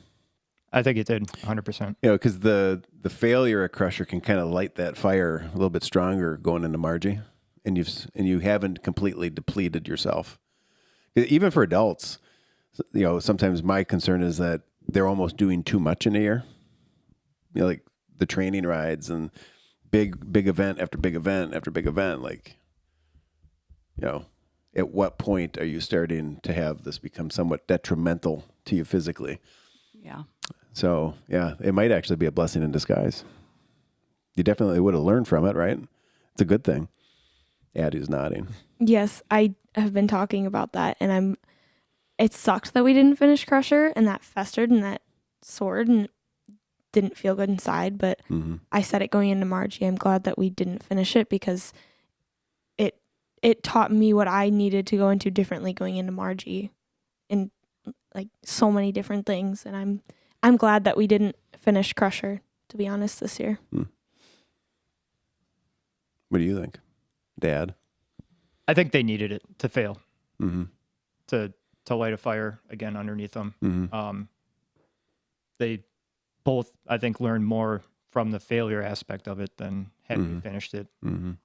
I think it did, 100%. Because the failure at Crusher can kind of light that fire a little bit stronger going into Marji, and you haven't completely depleted yourself. Even for adults, sometimes my concern is that they're almost doing too much in a year. Like the training rides and big event after big event after big event. Like, at what point are you starting to have this become somewhat detrimental to you physically? Yeah. So, yeah, it might actually be a blessing in disguise. You definitely would have learned from it, right? It's a good thing. Addie's nodding. Yes, I have been talking about that, and it sucked that we didn't finish Crusher, and that festered and that soared and didn't feel good inside, but I said it going into Marji. I'm glad that we didn't finish it because it taught me what I needed to go into differently going into Marji in like so many different things, and I'm glad that we didn't finish Crusher, to be honest, this year. What do you think, Dad? I think they needed it to fail, to light a fire again underneath them. They both, I think, learned more from the failure aspect of it than had we finished it. And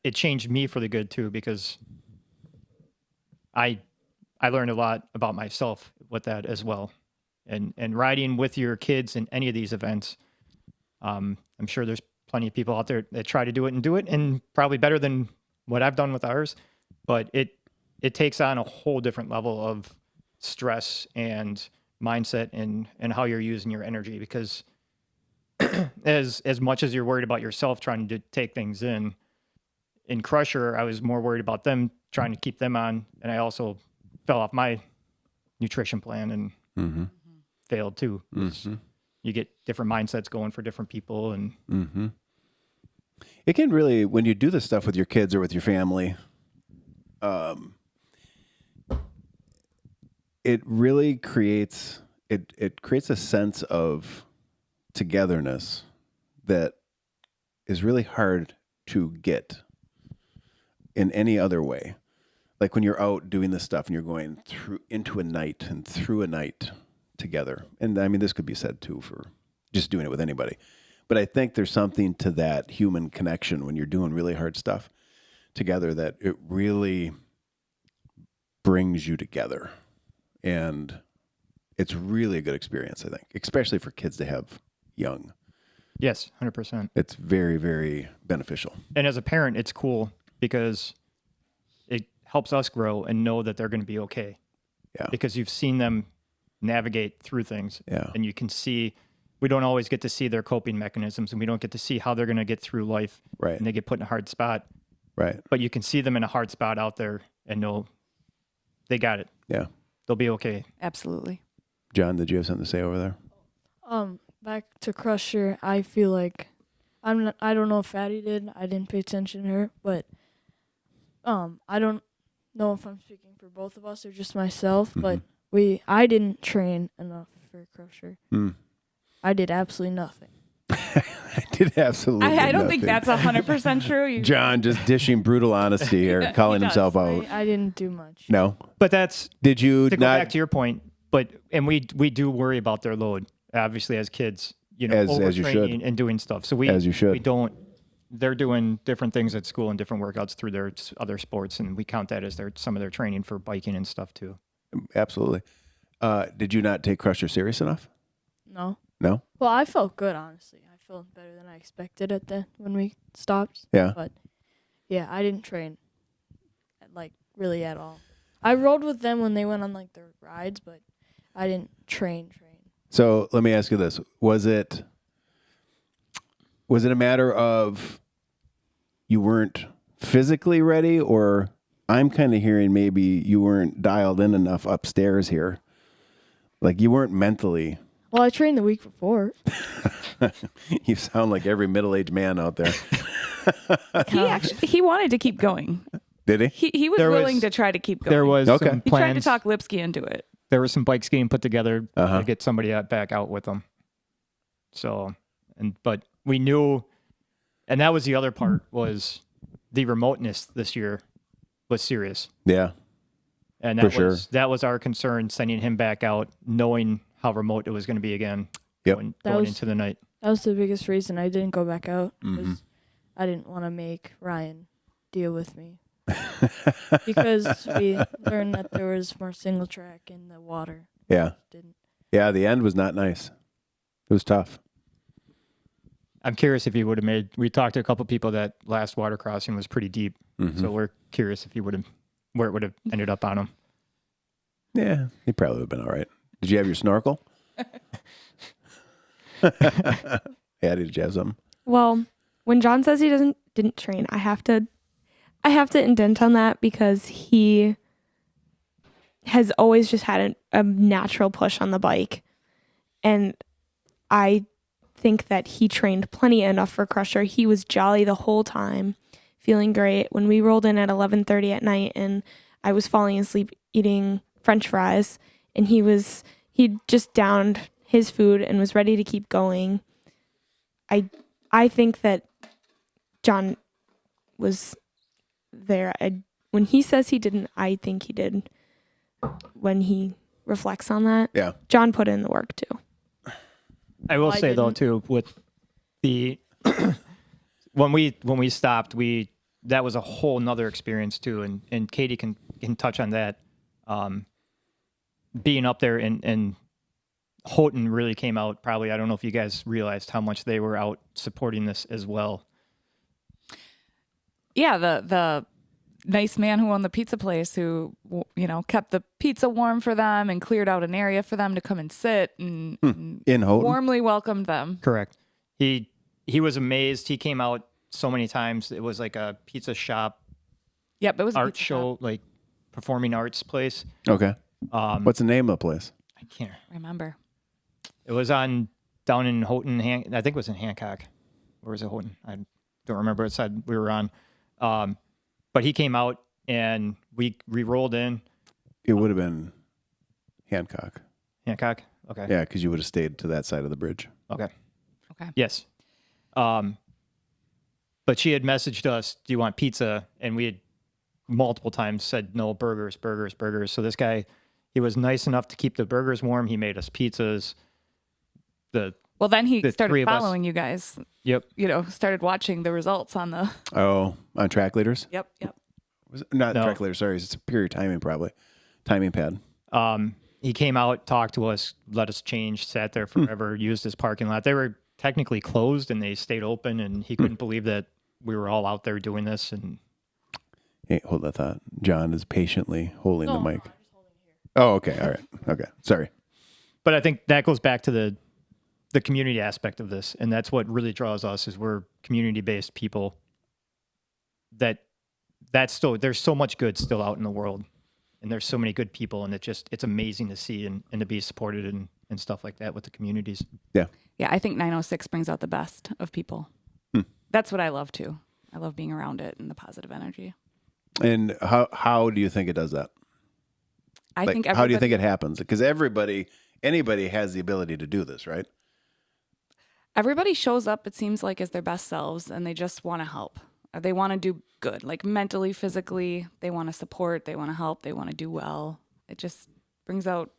it changed me for the good too, because I learned a lot about myself with that as well. And riding with your kids in any of these events, I'm sure there's plenty of people out there that try to do it and probably better than what I've done with ours, but it takes on a whole different level of stress and mindset and how you're using your energy, because as much as you're worried about yourself trying to take things in Crusher, I was more worried about them, trying to keep them on, and I also fell off my nutrition plan and failed too. You get different mindsets going for different people, and it can really, when you do this stuff with your kids or with your family, it really creates a sense of togetherness that is really hard to get in any other way. Like when you're out doing this stuff and you're going into a night and through a night together. And I mean, this could be said too for just doing it with anybody. But I think there's something to that human connection when you're doing really hard stuff together that it really brings you together. And it's really a good experience, I think, especially for kids to have young. yes, 100%. It's very, very beneficial. And as a parent, it's cool because it helps us grow and know that they're going to be okay. Yeah. Because you've seen them navigate through things. Yeah. And you can see, we don't always get to see their coping mechanisms, and we don't get to see how they're going to get through life. Right. And they get put in a hard spot. Right. But you can see them in a hard spot out there and know they got it. Yeah. They'll be okay. Absolutely. John, did you have something to say over there? Back to Crusher, I feel like I don't know if Addie did. I didn't pay attention to her, but I don't know if I'm speaking for both of us or just myself, but I didn't train enough for Crusher. I did absolutely nothing. I did absolutely I don't nothing. think that's 100% true. John just dishing brutal honesty here, calling he does. himself out. I didn't do much. No. But that's, Did you to go not? back to your point, and we do worry about their load, obviously, as kids, As you should. overtraining and doing stuff. So As you should. we don't, they're doing different things at school and different workouts through their other sports, and we count that as some of their training for biking and stuff too. Absolutely. Did you not take Crusher serious enough? No. No? Well, I felt good, honestly. I felt better than I expected when we stopped. Yeah. But yeah, I didn't train really at all. I rode with them when they went on their rides, but I didn't train. So let me ask you this. Was it a matter of you weren't physically ready, or I'm kind of hearing maybe you weren't dialed in enough upstairs here? Like you weren't mentally. Well, I trained the week before. You sound like every middle-aged man out there. He wanted to keep going. Did he? He was willing to try to keep going. There was Okay. some He tried to plans. talk Lipsky into it. There was some bikes getting put together to get somebody back out with them. So, but we knew, and that was the other part, was the remoteness this year was serious. Yeah. And that was our concern, sending him back out, knowing how remote it was going to be again going into the night. That was the biggest reason I didn't go back out. Was I didn't want to make Ryan deal with me. Because we learned that there was more single track in the water. Yeah. Yeah, the end was not nice. It was tough. I'm curious if he would have made. We talked to a couple people that last water crossing was pretty deep, so we're curious if he would have, where it would have ended up on him. Yeah, he probably would have been all right. Did you have your snorkel? Addie, did you have something? Well, when John says he didn't train. I have to indent on that because he has always just had a natural push on the bike. And I think that he trained plenty enough for Crusher. He was jolly the whole time, feeling great. When we rolled in at 11:30 at night and I was falling asleep eating French fries, and he just downed his food and was ready to keep going. I think that John was there. When he says he didn't, I think he did. When he reflects on that, Yeah. John put in the work too. I will I say though didn't. too, with the when we stopped, that was a whole nother experience too, and Katie can touch on that. Being up there and Houghton really came out. Probably, I don't know if you guys realized how much they were out supporting this as well. Yeah, the nice man who owned the pizza place who, you know, kept the pizza warm for them and cleared out an area for them to come and sit and In Houghton? warmly welcomed them. Correct. He was amazed. He came out so many times. It was like a pizza shop, Yep, it was a art pizza show, shop. like performing arts place. Okay. What's the name of the place? I can't. Remember? It was down in Houghton. I think it was in Hancock. Or was it Houghton? I don't remember what side we were on. But he came out and we rolled in. It would have been Hancock. Hancock. Okay. Yeah, because you would have stayed to that side of the bridge. Okay. Okay. Yes. But she had messaged us, "Do you want pizza?" And we had multiple times said no, burgers. So this guy, he was nice enough to keep the burgers warm. He made us pizzas. Well, then he The three started of us. following you guys. Yep. You know, started watching the results on the. Oh, on track leaders? Yep. Was it, not No. track leaders, sorry. It's superior timing, probably. Timing pad. He came out, talked to us, let us change, sat there forever, used his parking lot. They were technically closed and they stayed open, and he couldn't believe that we were all out there doing this. And Hey, hold that thought. John is patiently holding the mic. Oh, okay. All right. Okay. Sorry. but I think that goes back to the community aspect of this, and that's what really draws us is we're community-based people. That's still, there's so much good still out in the world, and there's so many good people, and it's amazing to see and to be supported and stuff like that with the communities. Yeah. Yeah, I think 906 brings out the best of people. That's what I love too. I love being around it and the positive energy. And how do you think it does that? I think how do you everybody- think it happens? Because anybody has the ability to do this, right? everybody shows up, it seems like, as their best selves, and they just want to help. They want to do good, like mentally, physically. They want to support. They want to help. They want to do well. It just brings out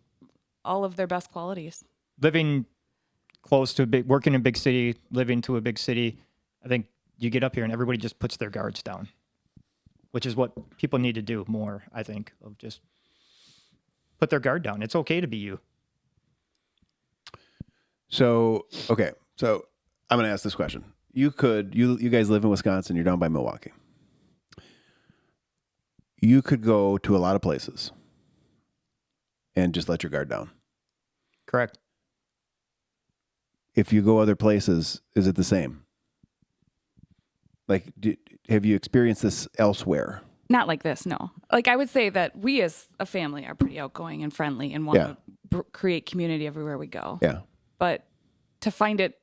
all of their best qualities. Living close to working in a big city, living to a big city, I think you get up here and everybody just puts their guards down, which is what people need to do more, I think, of just put their guard down. It's okay to be you. So, okay. So I'm going to ask this question. You guys live in Wisconsin. You're down by Milwaukee. You could go to a lot of places and just let your guard down. Correct. If you go other places, is it the same? Like, have you experienced this elsewhere? Not like this, no. Like I would say that we as a family are pretty outgoing and friendly and want to create community everywhere we go. Yeah. But to find it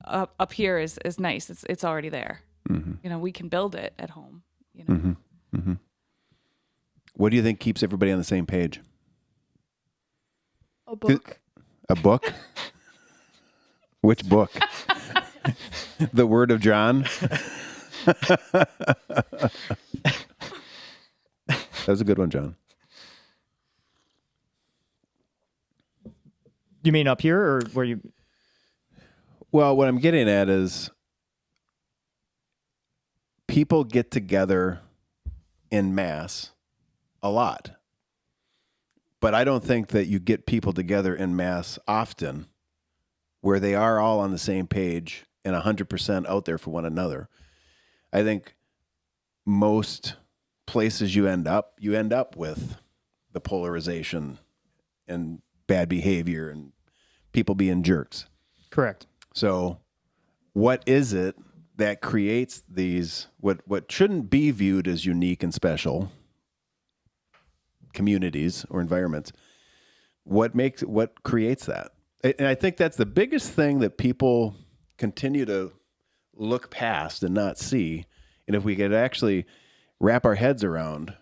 up here is nice. It's already there. Mm-hmm. You know, we can build it at home. You know, Mm-hmm. Mm-hmm. What do you think keeps everybody on the same page? A book. A book? Which book? The Word of John? That was a good one, John. You mean up here or where you? Well, what I'm getting at is people get together en masse a lot. But I don't think that you get people together en masse often where they are all on the same page and 100% out there for one another. I think most places you end up with the polarization and bad behavior and people being jerks. Correct. So what is it that creates these what shouldn't be viewed as unique and special communities or environments. What creates that? And I think that's the biggest thing that people continue to look past and not see. And if we could actually wrap our heads around,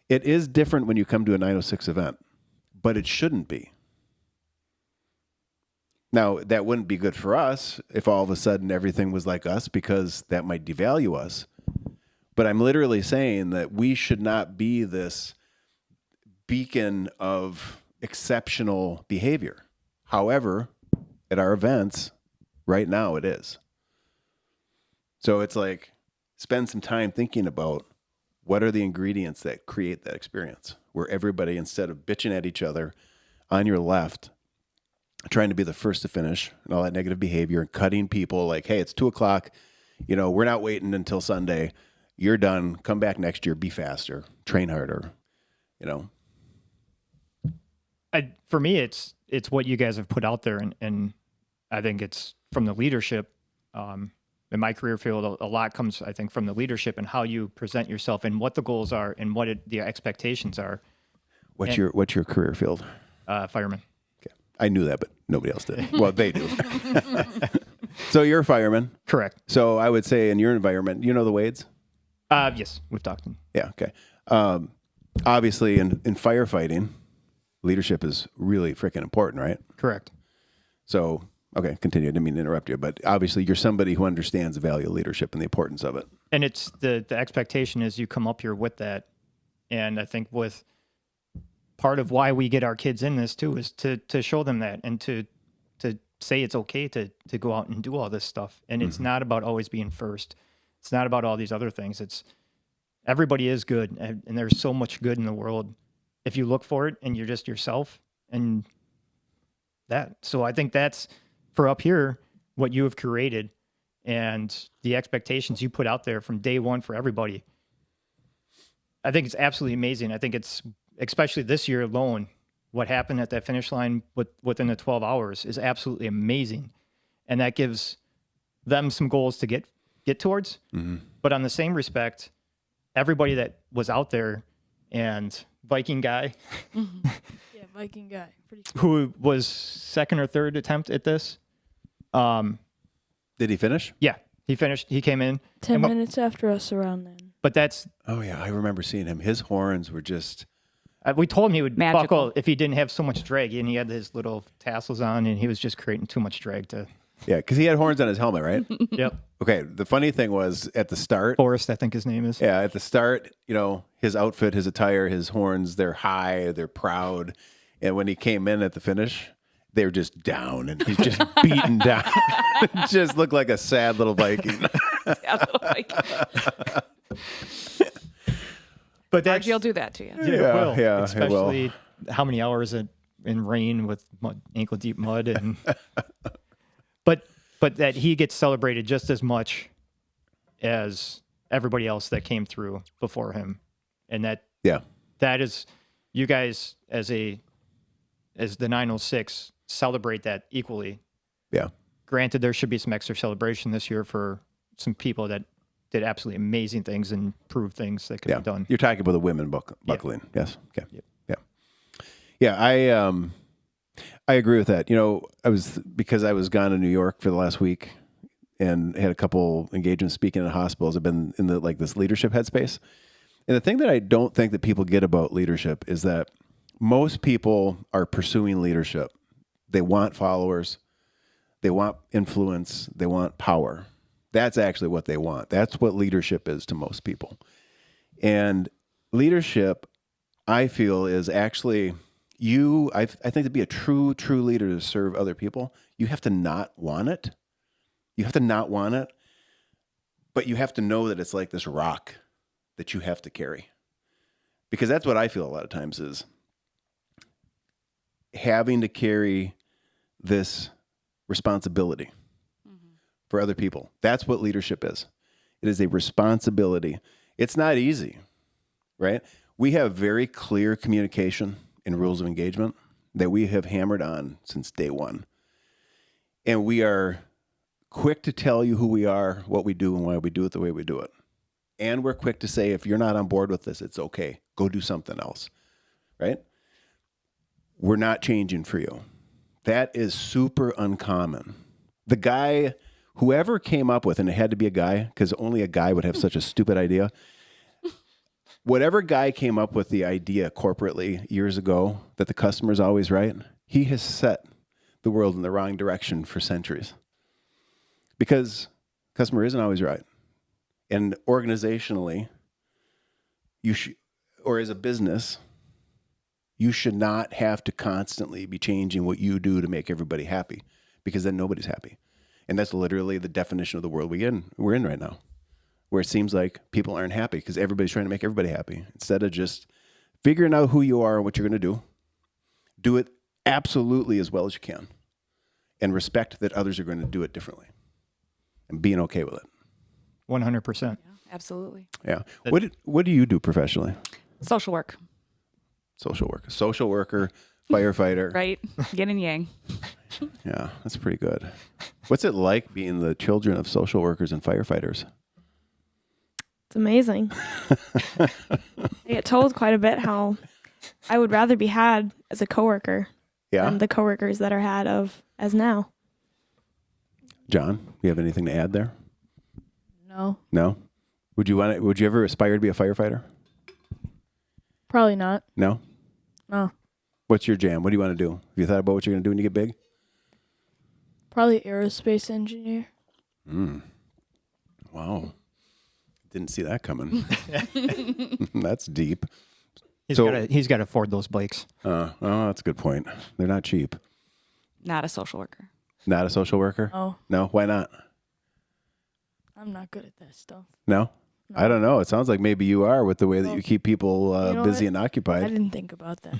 it is different when you come to a 906 event, but it shouldn't be. Now, that wouldn't be good for us if all of a sudden everything was like us, because that might devalue us. But I'm literally saying that we should not be this beacon of exceptional behavior. However, at our events, right now it is. So it's like, spend some time thinking about what are the ingredients that create that experience where everybody, instead of bitching at each other on your left, trying to be the first to finish and all that negative behavior and cutting people like, hey, it's 2:00. We're not waiting until Sunday. You're done. Come back next year. Be faster. Train harder. For me, it's what you guys have put out there, and I think it's from the leadership. In my career field, a lot comes, I think, from the leadership and how you present yourself and what the goals are and what the expectations are. What's your career field? Fireman. Okay, I knew that, but nobody else did. Well, they do. So you're a fireman, Correct. So I would say in your environment, you know the Wades? Yes, we've talked. Yeah. Okay. Obviously, in firefighting, leadership is really freaking important, right? Correct. So, okay, continue. I didn't mean to interrupt you, but obviously you're somebody who understands the value of leadership and the importance of it. And it's the expectation is you come up here with that. And I think with part of why we get our kids in this too is to show them that and to say it's okay to go out and do all this stuff. And it's not about always being first. It's not about all these other things. It's everybody is good. And there's so much good in the world if you look for it and you're just yourself and that. So I think that's for up here, what you have created and the expectations you put out there from day one for everybody. I think it's absolutely amazing. I think it's, especially this year alone, what happened at that finish line within the 12 hours is absolutely amazing. And that gives them some goals to get towards. Mm-hmm. But on the same respect, everybody that was out there and Viking guy, Mm-hmm. Yeah, Viking guy, pretty cool. who was second or third attempt at this. Did he finish? Yeah, he finished. He came in 10 minutes after us around then. But that's... Oh, yeah, I remember seeing him. His horns were just... we told him he would Magical. buckle if he didn't have so much drag, and he had his little tassels on, and he was just creating too much drag to... Yeah, because he had horns on his helmet, right? Yep. Okay, the funny thing was at the start... Forrest, I think his name is. Yeah, at the start, his outfit, his attire, his horns, they're high, they're proud. And when he came in at the finish, they were just down, and he's just beaten down. Just looked like a sad little Viking. But that's... Margie will do that to you. Yeah, it will. Yeah, it will. Especially how many hours in rain with ankle-deep mud. And But that he gets celebrated just as much as everybody else that came through before him. And that is, you guys as the 906 celebrate that equally. Yeah. Granted, there should be some extra celebration this year for some people that did absolutely amazing things and proved things that could be done. You're talking about the women buckling. Yeah. Yes. Okay. Yep. Yeah. I agree with that. Because I was gone in New York for the last week and had a couple engagements speaking at hospitals. I've been in this leadership headspace. And the thing that I don't think that people get about leadership is that most people are pursuing leadership. They want followers. They want influence. They want power. That's actually what they want. That's what leadership is to most people. And leadership, I feel, is actually... I think to be a true leader to serve other people, you have to not want it. You have to not want it, but you have to know that it's like this rock that you have to carry. Because that's what I feel a lot of times is having to carry this responsibility for other people. That's what leadership is. It is a responsibility. It's not easy, right? We have very clear communication and rules of engagement that we have hammered on since day one. And we are quick to tell you who we are, what we do, and why we do it the way we do it. And we're quick to say, if you're not on board with this, it's okay. Go do something else, right? We're not changing for you. That is super uncommon. The guy, whoever came up with, and it had to be a guy, because only a guy would have such a stupid idea. Whatever guy came up with the idea corporately years ago that the customer's always right, he has set the world in the wrong direction for centuries. Because customer isn't always right. And organizationally, you should, or as a business, you should not have to constantly be changing what you do to make everybody happy, because then nobody's happy. And that's literally the definition of the world we're in right now, where it seems like people aren't happy because everybody's trying to make everybody happy. Instead of just figuring out who you are and what you're going to do it absolutely as well as you can, and respect that others are going to do it differently, and being okay with it. 100%. Yeah, absolutely. Yeah. What do you do professionally? Social work, Social worker, firefighter. right? Yin and yang. Yeah, that's pretty good. What's it like being the children of social workers and firefighters? It's amazing. I get told quite a bit how I would rather be had as a coworker Yeah. than the coworkers that are had of as now. John, you have anything to add there? No, No? Would you ever aspire to be a firefighter? probably not. No? No, What's your jam? What do you want to do? Have you thought about what you're going to do when you get big? probably aerospace engineer. Wow. Didn't see that coming. That's deep. He's So- got to afford those bikes. Oh, that's a good point. They're not cheap. Not a social worker. Not a social worker? Oh, No? Why not? I'm not good at that stuff. No? I don't know. It sounds like maybe you are with the way that Well, you keep people you know busy what? and I occupied. didn't think about that.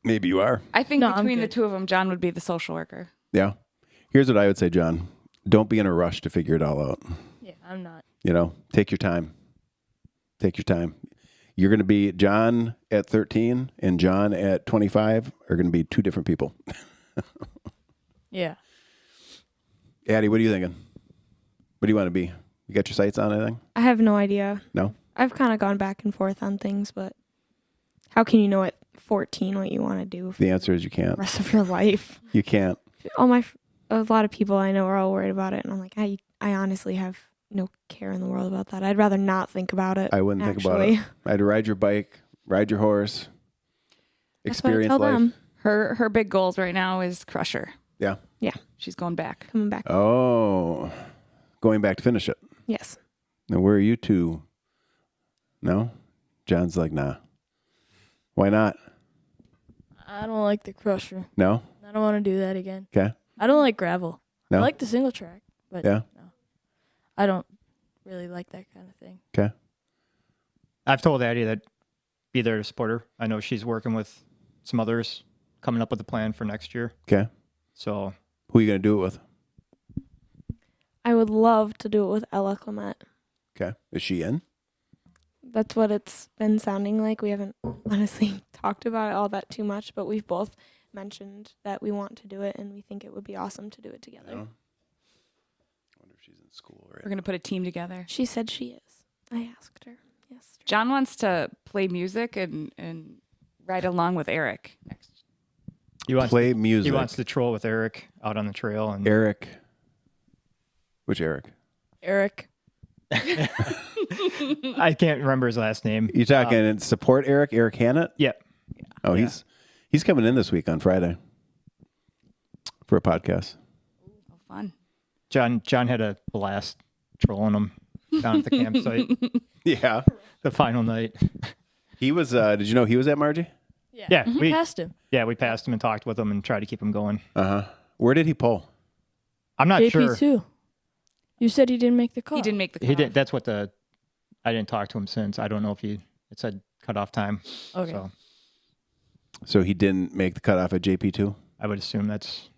Maybe you are. I think No, I'm between the good. two of them, John would be the social worker. Yeah. Here's what I would say, John. Don't be in a rush to figure it all out. Yeah, I'm not. Take your time. Take your time. You're going to be John at 13 and John at 25 are going to be two different people. Yeah. Addie, what are you thinking? What do you want to be? You got your sights on anything? I have no idea. No? I've kind of gone back and forth on things, but how can you know at 14 what you want to do for The answer is you the can't. rest of your life? You can't. A lot of people I know are all worried about it, and I'm like, I honestly have no care in the world about that. I'd rather not think about it. I wouldn't think about actually. it. I'd ride your bike, ride your horse, That's what I experience tell life. them. Her big goals right now is Crusher. Yeah. She's going back. Coming back. Oh, going back to finish it. Yes. Now, where are you two? No? John's like, nah. Why not? I don't like the crusher. No? I don't want to do that again. Okay. I don't like gravel. No? I like the single track, but Yeah. no. I don't really like that kind of thing. Okay. I've told Addie that be there to support her. I know she's working with some others, coming up with a plan for next year. Okay. So Who are you going to do it with? I would love to do it with Ella Clement. Okay. Is she in? That's what it's been sounding like. We haven't honestly talked about it all that too much, but we've both mentioned that we want to do it and we think it would be awesome to do it together. No. I wonder if she's in school right We're going to put a team together. She said she is. I asked her. Yes. John wants to play music and ride along with Eric next. he wants Play music. he wants to troll with Eric out on the trail, and Eric. Which Eric? Eric. I can't remember his last name. You talking support Eric? Eric Hannett? Yeah. Oh, Yeah. he's coming in this week on Friday for a podcast. Oh, fun. John had a blast trolling him down at the campsite Yeah. the final night. He was. Did you know he was at Marji? Yeah, We passed him. we passed him and talked with him and tried to keep him going. Uh huh. Where did he pull? I'm not JP sure. too. You said he didn't make the call. He didn't make the He did. cutoff. That's what I didn't talk to him since. I don't know if it said cutoff time. Okay. So So he didn't make the cutoff at JP2? I would assume that's.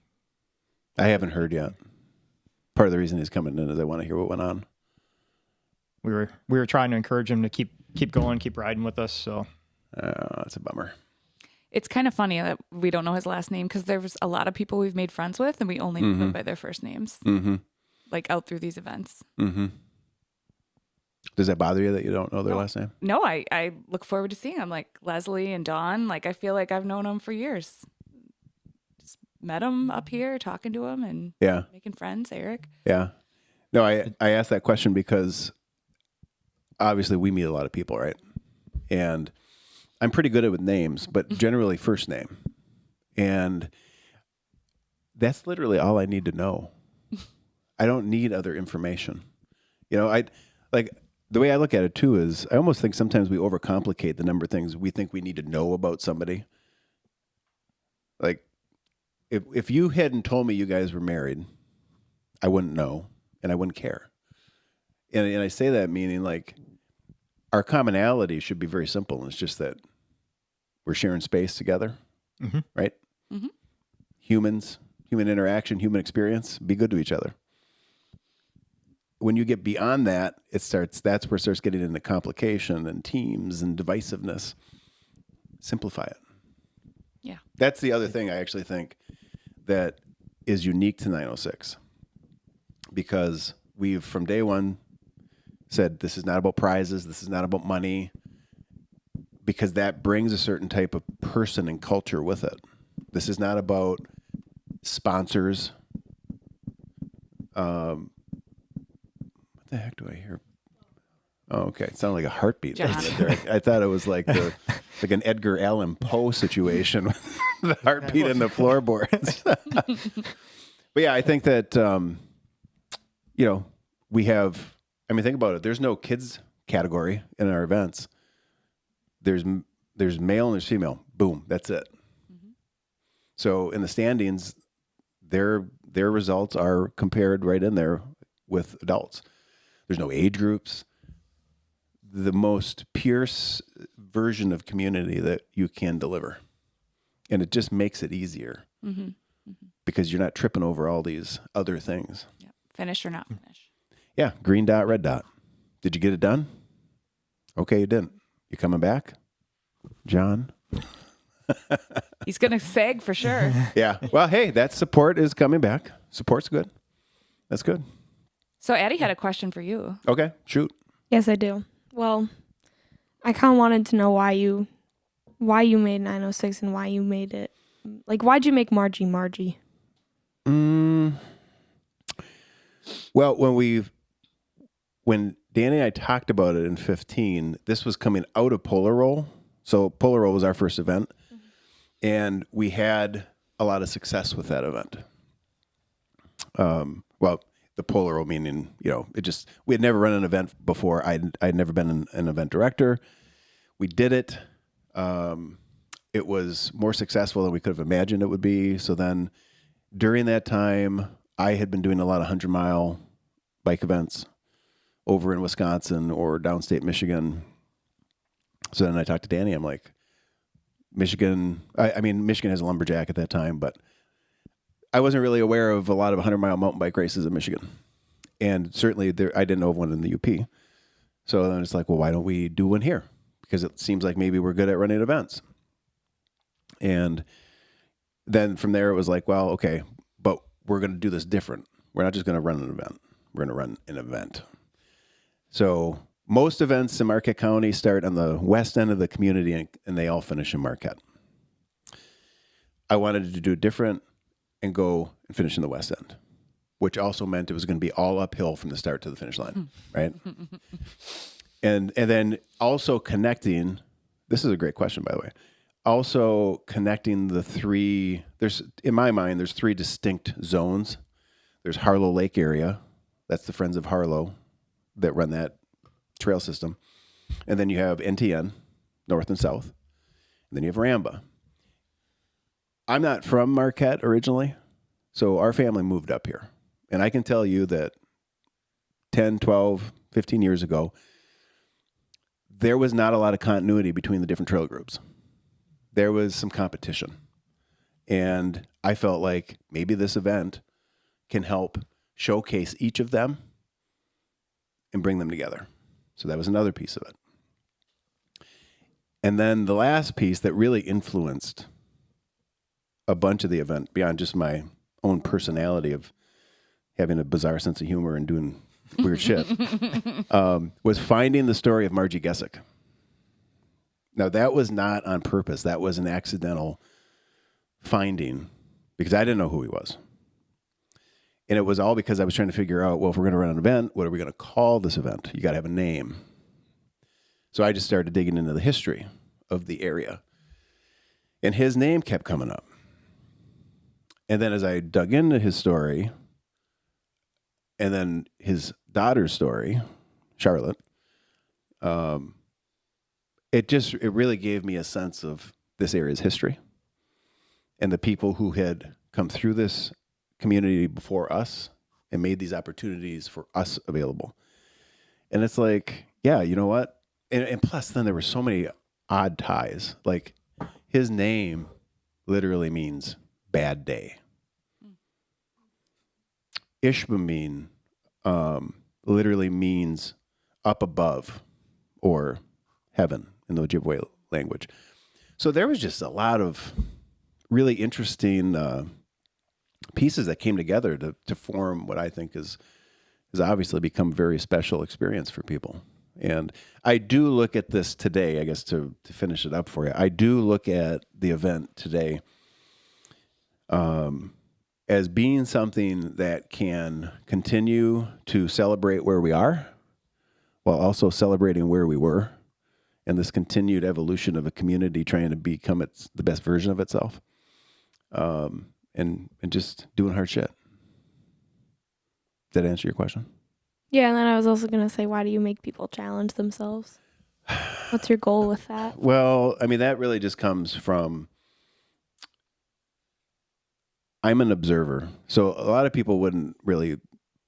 I haven't heard yet. Part of the reason he's coming in is I want to hear what went on. We were trying to encourage him to keep going, keep riding with us. So That's a bummer. It's kind of funny that we don't know his last name because there's a lot of people we've made friends with and we only know them by their first names. Mm-hmm. like out through these events. Mm-hmm. Does that bother you that you don't know their last name? No, I look forward to seeing them, like Leslie and Dawn. Like, I feel like I've known them for years. Just met them up here, talking to them and Yeah. making friends. Eric. Yeah. No, I asked that question because obviously we meet a lot of people, right? And I'm pretty good at with names, but generally first name. And that's literally all I need to know. I don't need other information. You know, the way I look at it too is I almost think sometimes we overcomplicate the number of things we think we need to know about somebody. Like if you hadn't told me you guys were married, I wouldn't know and I wouldn't care. And I say that meaning like our commonality should be very simple. And it's just that we're sharing space together, right? Mm-hmm. Humans, human interaction, human experience, be good to each other. When you get beyond that, that's where it starts getting into complication and teams and divisiveness. Simplify it. Yeah. That's the other thing I actually think that is unique to 906. Because we've, from day one, said this is not about prizes, this is not about money, because that brings a certain type of person and culture with it. This is not about sponsors. What the heck do I hear? Oh, okay. It sounded like a heartbeat. John. I thought it was like like an Edgar Allan Poe situation with the heartbeat and the floorboards. But yeah, I think that, we have, think about it. There's no kids category in our events. There's male and there's female. Boom. That's it. Mm-hmm. So in the standings, their results are compared right in there with adults. There's no age groups. The most pure version of community that you can deliver. And it just makes it easier because you're not tripping over all these other things. Yeah. Finish or not finish. Yeah. Green dot, red dot. Did you get it done? Okay, you didn't. You coming back? John? He's going to sag for sure. Yeah. Well, hey, that support is coming back. Support's good. That's good. So Addie had a question for you. Okay, shoot. Yes, I do. Well, I kind of wanted to know why you made 906 and why you made it. Like, why'd you make Marji? Well, when Danny and I talked about it in 2015, this was coming out of Polar Roll. So Polar Roll was our first event, and we had a lot of success with that event. The Polar Roll meaning, we had never run an event before. I'd never been an event director. We did it. It was more successful than we could have imagined it would be. So then during that time, I had been doing a lot of 100-mile bike events over in Wisconsin or downstate Michigan. So then I talked to Danny. I'm like, Michigan has a lumberjack at that time, but I wasn't really aware of a lot of 100-mile mountain bike races in Michigan. And certainly I didn't know of one in the UP. So then it's like, well, why don't we do one here? Because it seems like maybe we're good at running events. And then from there it was like, well, okay, but we're going to do this different. We're not just going to run an event. We're going to run an event. So most events in Marquette County start on the west end of the community and they all finish in Marquette. I wanted to do it different and go and finish in the west end, which also meant it was going to be all uphill from the start to the finish line, right? And then also connecting, this is a great question, by the way, also connecting the three, in my mind, there's three distinct zones. There's Harlow Lake area. That's the Friends of Harlow that run that trail system. And then you have NTN, north and south. And then you have Ramba. I'm not from Marquette originally, so our family moved up here. And I can tell you that 10, 12, 15 years ago, there was not a lot of continuity between the different trail groups. There was some competition. And I felt like maybe this event can help showcase each of them and bring them together. So that was another piece of it. And then the last piece that really influenced a bunch of the event, beyond just my own personality of having a bizarre sense of humor and doing weird shit, was finding the story of Marji Gesick. Now, that was not on purpose. That was an accidental finding because I didn't know who he was. And it was all because I was trying to figure out, well, if we're going to run an event, what are we going to call this event? You got to have a name. So I just started digging into the history of the area. And his name kept coming up. And then as I dug into his story, and then his daughter's story, Charlotte, it really gave me a sense of this area's history and the people who had come through this community before us and made these opportunities for us available. And it's like, yeah, you know what? And plus then there were so many odd ties. Like his name literally means bad day. Ishmael literally means up above or heaven in the Ojibwe language. So there was just a lot of really interesting pieces that came together to form what I think has obviously become a very special experience for people. And I do look at this today, I guess to finish it up for you, I do look at the event today as being something that can continue to celebrate where we are while also celebrating where we were and this continued evolution of a community trying to become the best version of itself, and just doing hard shit. Did that answer your question? Yeah, and then I was also going to say, why do you make people challenge themselves? What's your goal with that? Well, I mean, that really just comes from, I'm an observer. So a lot of people wouldn't really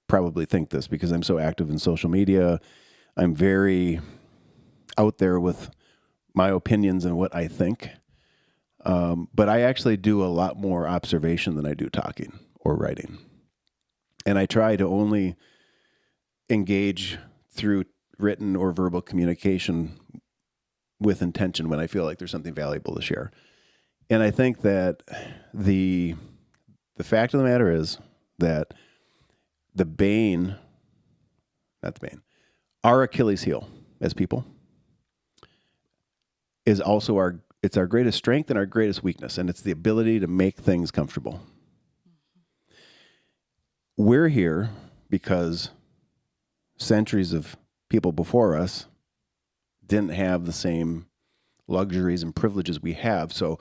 probably think this because I'm so active in social media. I'm very out there with my opinions and what I think. But I actually do a lot more observation than I do talking or writing. And I try to only engage through written or verbal communication with intention when I feel like there's something valuable to share. And I think that the fact of the matter is that our Achilles heel as people is also it's our greatest strength and our greatest weakness, and it's the ability to make things comfortable. We're here because centuries of people before us didn't have the same luxuries and privileges we have. So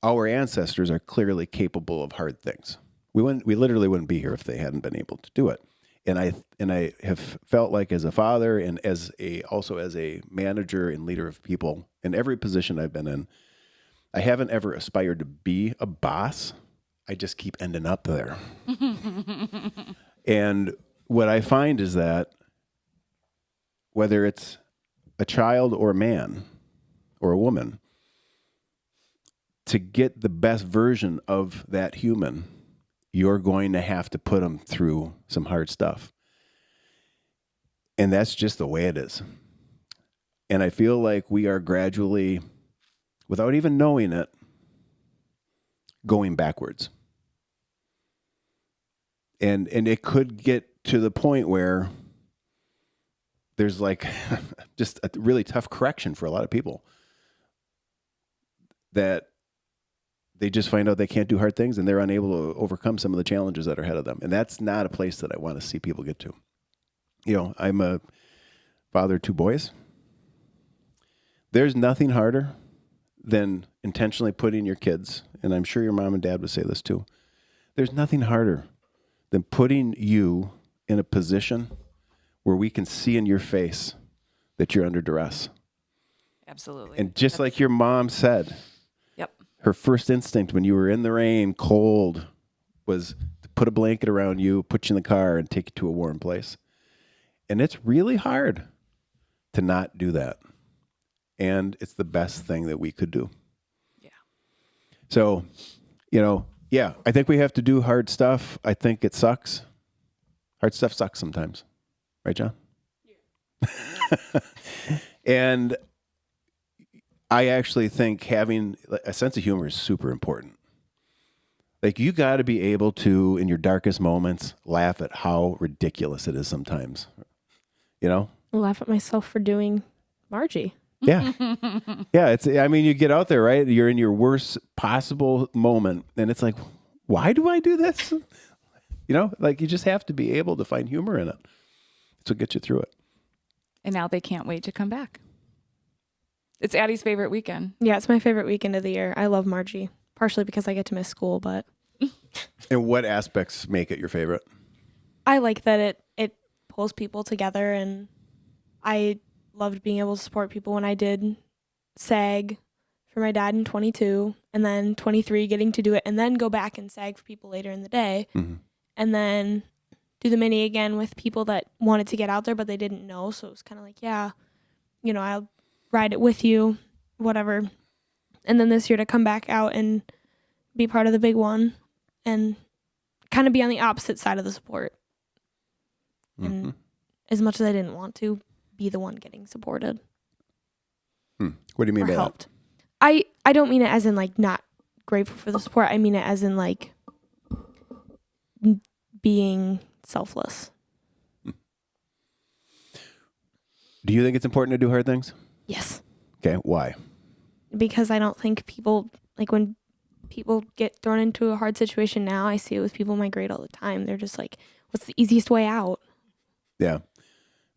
our ancestors are clearly capable of hard things. We literally wouldn't be here if they hadn't been able to do it. And I have felt like as a father and also as a manager and leader of people in every position I've been in, I haven't ever aspired to be a boss. I just keep ending up there. And what I find is that whether it's a child or a man or a woman, to get the best version of that human, you're going to have to put them through some hard stuff. And that's just the way it is. And I feel like we are gradually, without even knowing it, going backwards. And it could get to the point where there's like just a really tough correction for a lot of people that they just find out they can't do hard things and they're unable to overcome some of the challenges that are ahead of them. And that's not a place that I want to see people get to. You know, I'm a father of 2 boys. There's nothing harder than intentionally putting your kids, and I'm sure your mom and dad would say this too, there's nothing harder than putting you in a position where we can see in your face that you're under duress. Absolutely. And just like your mom said, yep, her first instinct when you were in the rain, cold, was to put a blanket around you, put you in the car, and take you to a warm place. And it's really hard to not do that. And it's the best thing that we could do. Yeah. So, you know, yeah, I think we have to do hard stuff. I think it sucks. Hard stuff sucks sometimes. Right, John? Yeah. And I actually think having a sense of humor is super important. Like, you got to be able to, in your darkest moments, laugh at how ridiculous it is sometimes. You know? Laugh at myself for doing Margie. Yeah. Yeah. I mean, you get out there, right? You're in your worst possible moment. And it's like, why do I do this? You know, like, you just have to be able to find humor in it. That's what gets you through it. And now they can't wait to come back. It's Addie's favorite weekend. Yeah, it's my favorite weekend of the year. I love Margie, partially because I get to miss school, but And what aspects make it your favorite? I like that it pulls people together, and I loved being able to support people when I did SAG for my dad in 22, and then 23 getting to do it, and then go back and SAG for people later in the day, and then do the mini again with people that wanted to get out there but they didn't know. So it was kind of like, yeah, you know, I'll ride it with you, whatever. And then this year to come back out and be part of the big one and kind of be on the opposite side of the support. And as much as I didn't want to, be the one getting supported. What do you mean or by helped. I don't mean it as in like not grateful for the support. I mean it as in like being selfless. Do you think it's important to do hard things? Yes. Okay. Why? Because I don't think people, like when people get thrown into a hard situation now, I see it with people in my grade all the time. They're just like, what's the easiest way out? Yeah.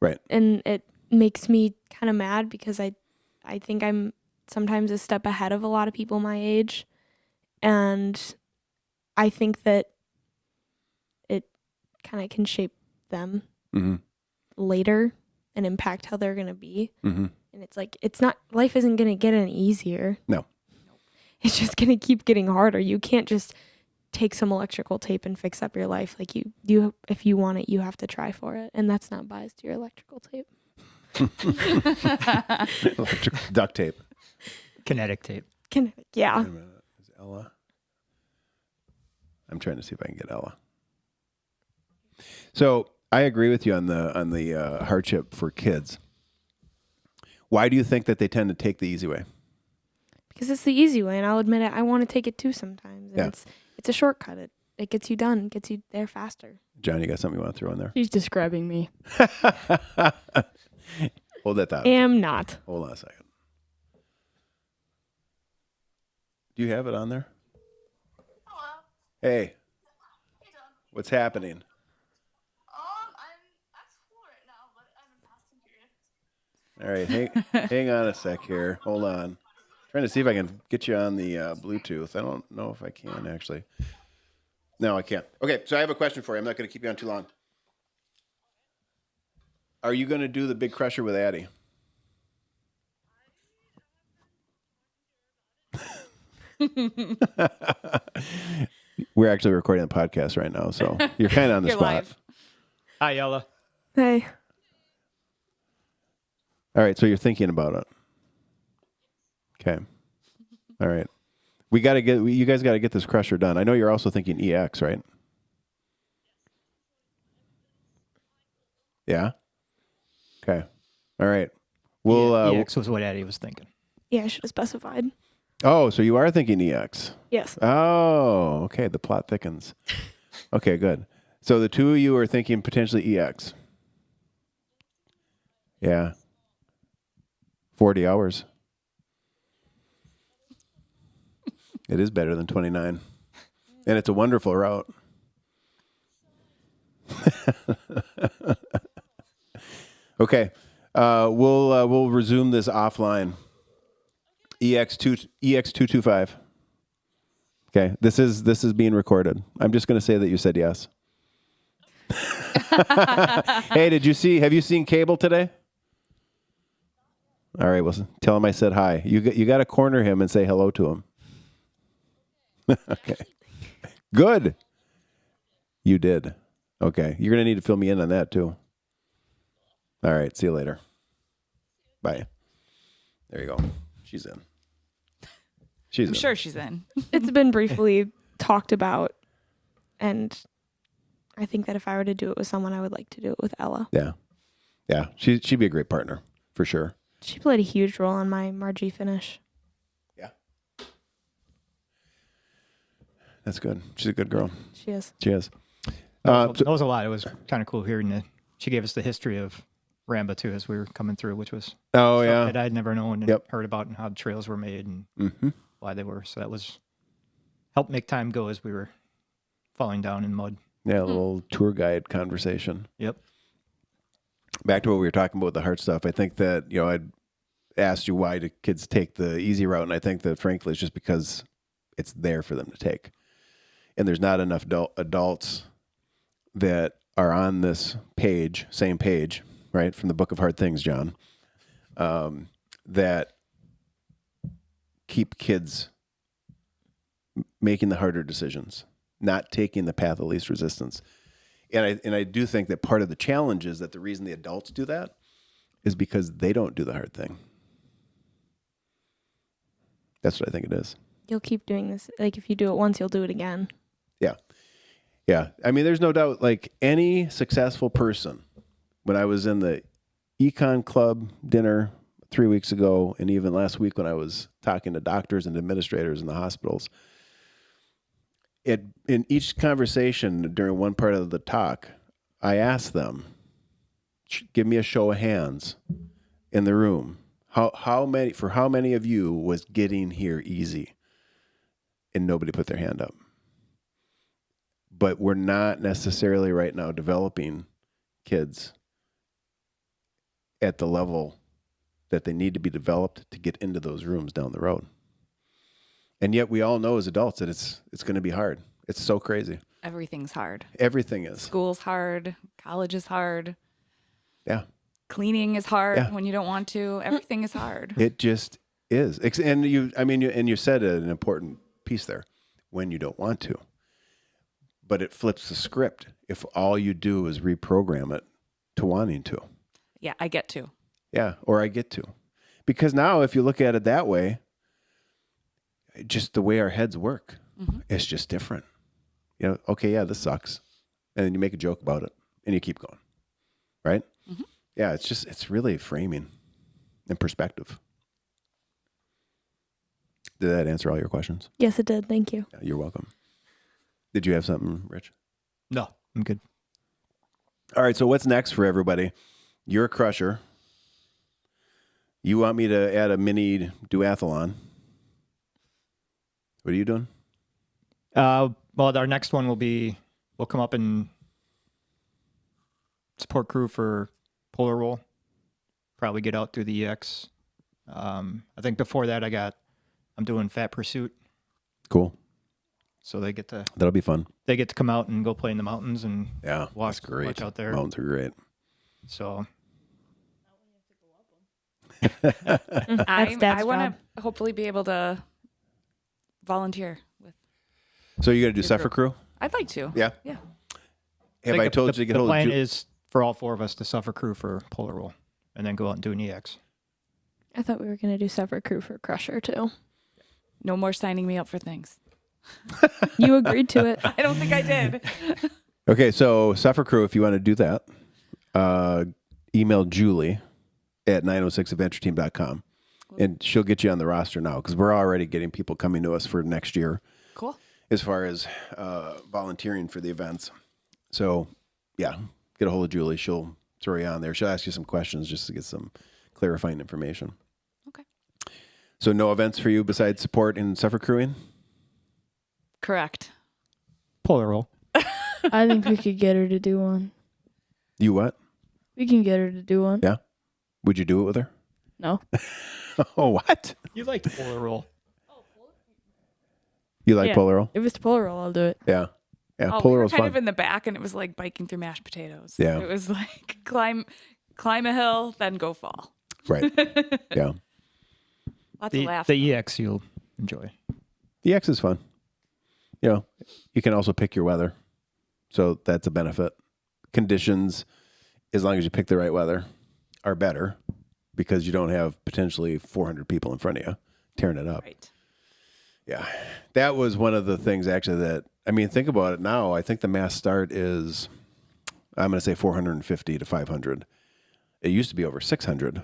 Right. And it makes me kind of mad because I think I'm sometimes a step ahead of a lot of people my age. And I think that it kind of can shape them later and impact how they're going to be. And it's like, life isn't going to get any easier. No. It's just going to keep getting harder. You can't just take some electrical tape and fix up your life. Like you if you want it, you have to try for it. And that's not biased to your electrical tape. Duct tape. Kinetic tape. Kinetic, yeah. Wait a minute. Is Ella? I'm trying to see if I can get Ella. So I agree with you on the hardship for kids. Why do you think that they tend to take the easy way? Because it's the easy way, and I'll admit it, I want to take it too sometimes. And it's a shortcut. It gets you done, gets you there faster. John, you got something you want to throw in there? He's describing me. Hold that thought. Am not. Hold on a second. Do you have it on there? Hello. Hey, Hey, John. what's happening? I'm at school right now, but I'm in passing period. All right, hang on a sec here. Hold on. Trying to see if I can get you on the Bluetooth. I don't know if I can, actually. No, I can't. Okay, so I have a question for you. I'm not going to keep you on too long. Are you going to do the big crusher with Addie? We're actually recording a podcast right now, so you're kind of on the You're spot. live. Hi, Ella. Hey. All right, so you're thinking about it. Okay. All right. You guys got to get this crusher done. I know you're also thinking EX, right? Yeah. Okay. All right. We'll. EX was what Addie was thinking. Yeah, I should have specified. Oh, so you are thinking EX? Yes. Oh, okay. The plot thickens. Okay, good. So the two of you are thinking potentially EX. Yeah. 40 hours. It is better than 29. And it's a wonderful route. Okay. We'll resume this offline. EX225. Okay. This is being recorded. I'm just going to say that you said yes. Hey, have you seen Cable today? All right, well, tell him I said hi. You got to corner him and say hello to him. Okay. Good. You did. Okay. You're going to need to fill me in on that too. All right. See you later. Bye. There you go. She's in. I'm sure she's in. It's been briefly talked about, and I think that if I were to do it with someone, I would like to do it with Ella. Yeah. Yeah. She'd be a great partner for sure. She played a huge role in my Margie finish. Yeah. That's good. She's a good girl. She is. She is. That was a lot. It was kind of cool hearing that she gave us the history of Ramba too as we were coming through, which was Oh, stuff yeah. that I'd never known and Yep. heard about and how the trails were made and Mm-hmm. why they were. So that was helped make time go as we were falling down in mud. Yeah, a little tour guide conversation. Yep. Back to what we were talking about with the heart stuff. I think that, I'd asked you why do kids take the easy route, and I think that frankly it's just because it's there for them to take. And there's not enough adults that are on this page, same page, right, from the Book of Hard Things, John, that keep kids making the harder decisions, not taking the path of least resistance. And I do think that part of the challenge is that the reason the adults do that is because they don't do the hard thing. That's what I think it is. You'll keep doing this. Like if you do it once, you'll do it again. Yeah. Yeah. I mean, there's no doubt, like any successful person, when I was in the econ club dinner 3 weeks ago, and even last week when I was talking to doctors and administrators in the hospitals, in each conversation during one part of the talk, I asked them, give me a show of hands in the room. How many of you was getting here easy? And nobody put their hand up. But we're not necessarily right now developing kids at the level that they need to be developed to get into those rooms down the road. And yet we all know as adults that it's going to be hard. It's so crazy. Everything's hard. Everything is. School's hard. College is hard. Yeah. Cleaning is hard Yeah. when you don't want to. Everything is hard. It just is. And you said an important piece there, when you don't want to. But it flips the script if all you do is reprogram it to wanting to. Yeah, I get to. Yeah, or I get to. Because now if you look at it that way, just the way our heads work, it's just different. Okay, yeah, this sucks. And then you make a joke about it and you keep going. Right? Mm-hmm. Yeah, it's really framing and perspective. Did that answer all your questions? Yes, it did. Thank you. Yeah, you're welcome. Did you have something, Rich? No, I'm good. All right, so what's next for everybody? You're a crusher. You want me to add a mini duathlon. What are you doing? Well, our next one we'll come up and support crew for polar roll. Probably get out through the EX. I think before that I'm doing fat pursuit. Cool. So That'll be fun. they get to come out and go play in the mountains and Yeah, walk, that's great. walk out there. Mountains are great. So I Dad's want job. to hopefully be able to volunteer with. So you got to do Suffer Crew? I'd like to. Yeah. Yeah. Have think I told you to get the hold of plan Ju- is for all four of us to suffer crew for polar roll and then go out and do an EX. I thought we were going to do separate crew for Crusher too. No more signing me up for things. You agreed to it. I don't think I did. Okay, so Suffer Crew, if you want to do that, email Julie at 906adventureteam.com and she'll get you on the roster now because we're already getting people coming to us for next year Cool. as far as volunteering for the events. So, yeah, get a hold of Julie. She'll throw you on there. She'll ask you some questions just to get some clarifying information. Okay. So no events for you besides support and Suffer Crewing? Correct. Polar roll. I think we could get her to do one. You what? We can get her to do one. Yeah. Would you do it with her? No. Oh, what? You like the polar roll. You like Yeah. Polar Roll? If it's polar roll, I'll do it. Yeah. Yeah, Oh, we Polar were Roll's kind fun. of in the back, and it was like biking through mashed potatoes. Yeah. It was like climb a hill, then go fall. Right. Yeah. Lots of laughs. The EX you'll enjoy. EX is fun. You can also pick your weather. So that's a benefit. Conditions, as long as you pick the right weather, are better because you don't have potentially 400 people in front of you tearing it up. Right. Yeah. That was one of the things actually that, think about it now. I think the mass start is, I'm going to say 450 to 500. It used to be over 600.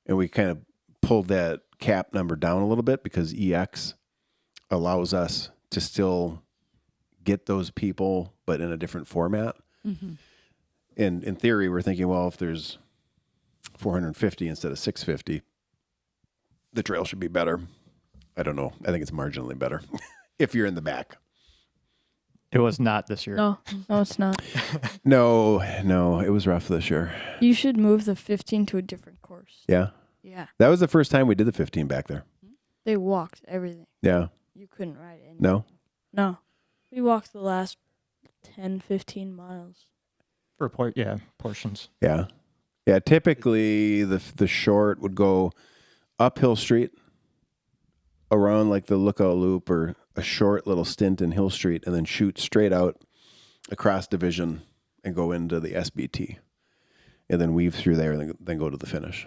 And we kind of pulled that cap number down a little bit because EX allows us to still get those people, but in a different format. Mm-hmm. And in theory, we're thinking, well, if there's 450 instead of 650, the trail should be better. I don't know. I think it's marginally better if you're in the back. It was not this year. No, it's not. No, it was rough this year. You should move the 15 to a different course. Yeah. Yeah. That was the first time we did the 15 back there. They walked everything. Yeah. You couldn't ride anything. No? No. We walked the last 10, 15 miles. For portions. Yeah. Yeah. Typically, the short would go up Hill Street, around like the Lookout Loop, or a short little stint in Hill Street, and then shoot straight out across Division and go into the SBT, and then weave through there and then go to the finish.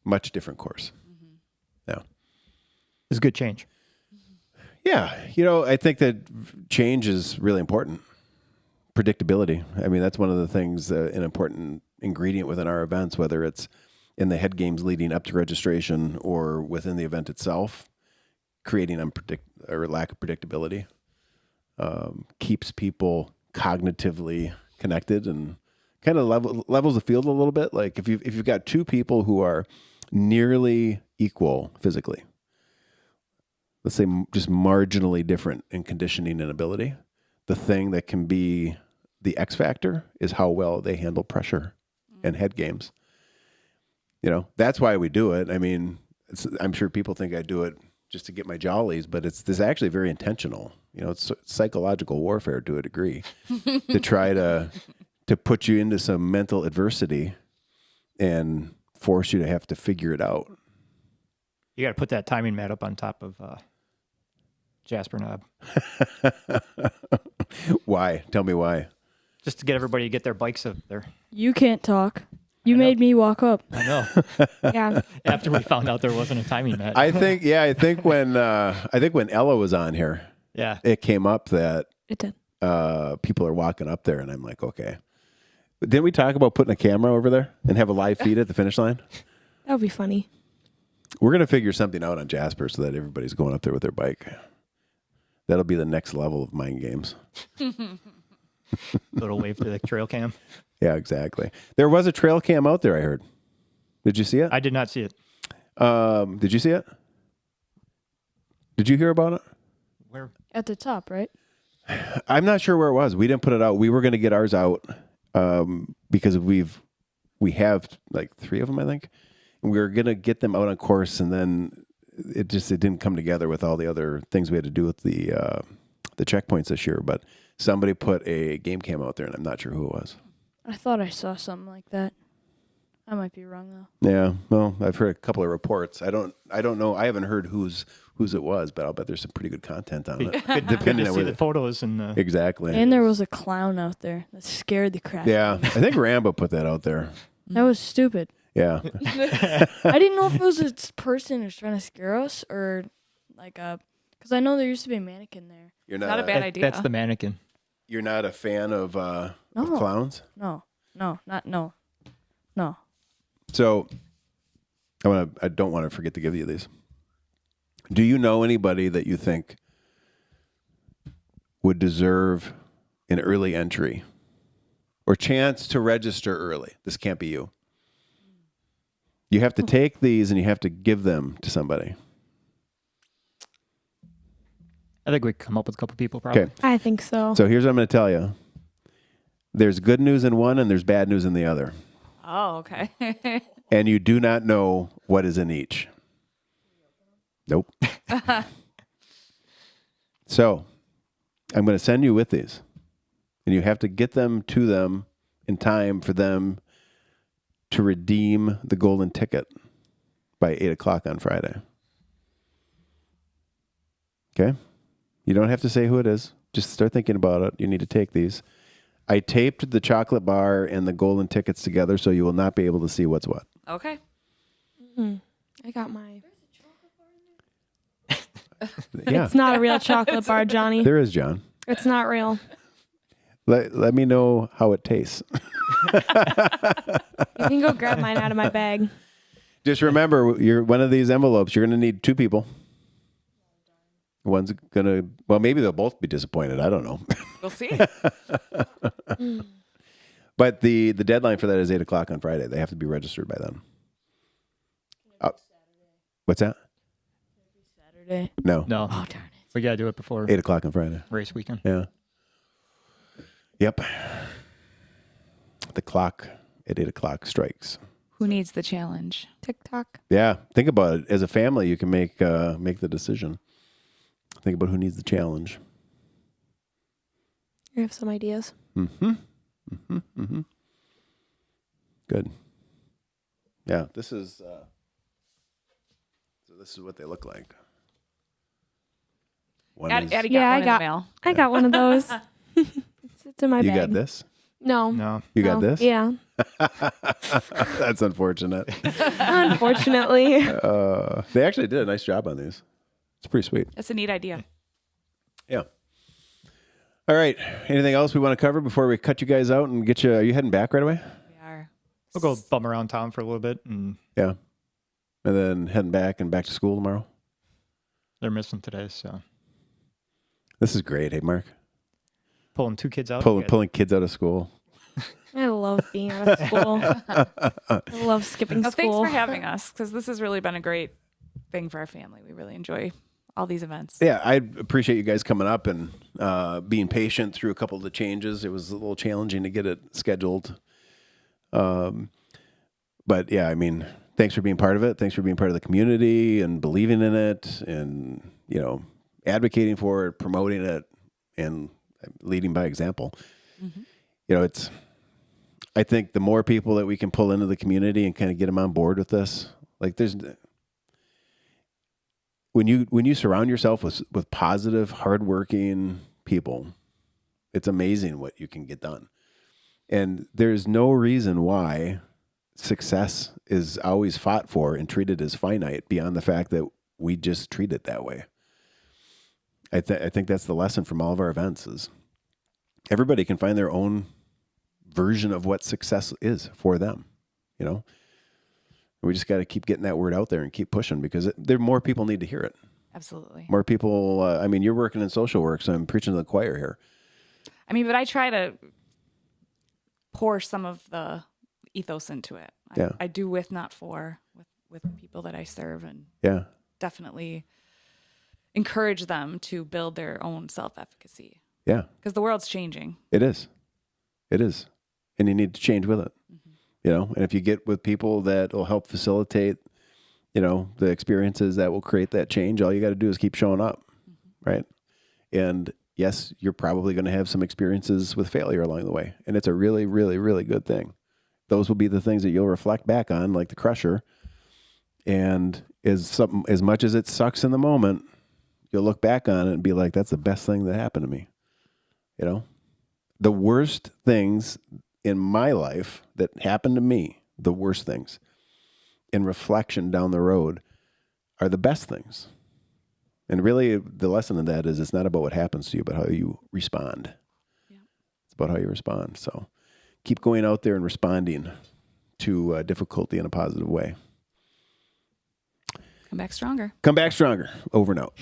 Much different course. Yeah. It's a good change. Yeah. I think that change is really important. Predictability. I mean, that's one of the things, an important ingredient within our events, whether it's in the head games leading up to registration or within the event itself. Creating lack of predictability keeps people cognitively connected and kind of levels the field a little bit. Like if you've got two people who are nearly equal physically, let's say just marginally different in conditioning and ability, the thing that can be the X factor is how well they handle pressure and head games. That's why we do it. I mean, I'm sure people think I do it just to get my jollies, but this is actually very intentional. It's psychological warfare to a degree to try to put you into some mental adversity and force you to have to figure it out. You got to put that timing mat up on top of Jasper Knob. Why? Tell me why. Just to get everybody to get their bikes up there. You can't talk. You made me walk up. I know. Yeah. After we found out there wasn't a timing mat. I think when Ella was on here, Yeah. it came up that It did. people are walking up there, and I'm like, okay. Didn't we talk about putting a camera over there and have a live feed at the finish line? That would be funny. We're going to figure something out on Jasper so that everybody's going up there with their bike. That'll be the next level of mind games. Little wave to the trail cam. Yeah, exactly. There was a trail cam out there, I heard. Did you see it? I did not see it. Did you see it? Did you hear about it? Where? At the top, right? I'm not sure where it was. We didn't put it out. We were going to get ours out because we have like 3 of them, I think. And we were going to get them out on course, and then it didn't come together with all the other things we had to do with the checkpoints this year. But somebody put a game cam out there, and I'm not sure who it was. I thought I saw something like that. I might be wrong though. Yeah, well, I've heard a couple of reports. I don't know. I haven't heard whose it was, but I'll bet there's some pretty good content on it. Good Depending to on see where the photos and exactly. And there was a clown out there that scared the crap. Yeah, I think Rambo put that out there. That was stupid. Yeah, I didn't know if it was a person who's trying to scare us or like because I know there used to be a mannequin there. you're Not a bad idea. That's the mannequin. You're not a fan of No. clowns. No. So I don't want to forget to give you these. Do you know anybody that you think would deserve an early entry or chance to register early? This can't be you. You have to take these and you have to give them to somebody. I think we could come up with a couple people probably. Okay. I think so. So here's what I'm going to tell you. There's good news in one and there's bad news in the other. Oh, okay. And you do not know what is in each. Nope. So I'm going to send you with these. And you have to get them to them in time for them to redeem the golden ticket by 8 o'clock on Friday. Okay? You don't have to say who it is. Just start thinking about it. You need to take these. I taped the chocolate bar and the golden tickets together so you will not be able to see what's what. Okay. I got my. Yeah. It's not a real chocolate bar, Johnny. There is, John. It's not real. Let me know how it tastes. You can go grab mine out of my bag. Just remember, you're one of these envelopes. You're going to need 2 people. One's gonna. Well, maybe they'll both be disappointed. I don't know. We'll see. But the deadline for that is 8:00 on Friday. They have to be registered by then. What's that? Saturday. No. No, Oh, darn it. we gotta do it before 8:00 on Friday. race weekend. Yeah. Yep. The clock at 8:00 strikes. Who needs the challenge? TikTok. Yeah. Think about it. As a family, you can make the decision. Think about who needs the challenge. I have some ideas. Mm-hmm. Mm-hmm. Mm-hmm. Good. Yeah. This is so this is what they look like. One is, Addie got Yeah, I one in got- the mail. I got one of those. it's in my you bag. got this? No. No, You got No. this? Yeah. That's unfortunate. Unfortunately. They actually did a nice job on these. It's pretty sweet. That's a neat idea. Yeah. All right. Anything else we want to cover before we cut you guys out and get you? Are you heading back right away? We are. we'll go bum around town for a little bit, and Yeah. And then heading back to school tomorrow. they're missing today, so This is great. Hey, Mark. pulling 2 kids out. Pulling kids out of school. I love being out of school. I love skipping No, school. thanks for having us, because this has really been a great thing for our family. We really enjoy all these events. Yeah, I appreciate you guys coming up and being patient through a couple of the changes. It was a little challenging to get it scheduled. But yeah, I mean, thanks for being part of it. Thanks for being part of the community and believing in it and, advocating for it, promoting it, and leading by example. Mm-hmm. I think the more people that we can pull into the community and kind of get them on board with this, like when you surround yourself with positive, hardworking people, it's amazing what you can get done. And there's no reason why success is always fought for and treated as finite beyond the fact that we just treat it that way. I think that's the lesson from all of our events is everybody can find their own version of what success is for them. We just got to keep getting that word out there and keep pushing because more people need to hear it. Absolutely. More people. You're working in social work, so I'm preaching to the choir here. But I try to pour some of the ethos into it. Yeah. I do with, not for, with the people that I serve, and Yeah. definitely encourage them to build their own self-efficacy, Yeah. because the world's changing. It is. And you need to change with it. And if you get with people that will help facilitate, the experiences that will create that change, all you got to do is keep showing up. Right. And yes, you're probably going to have some experiences with failure along the way. And it's a really, really, really good thing. Those will be the things that you'll reflect back on, like the crusher. And as much as it sucks in the moment, you'll look back on it and be like, that's the best thing that happened to me. The worst things in my life that happened to me, the worst things in reflection down the road are the best things. And really the lesson in that is it's not about what happens to you, but how you respond. Yeah. It's about how you respond. So keep going out there and responding to difficulty in a positive way. Come back stronger. Come back stronger. Over and out.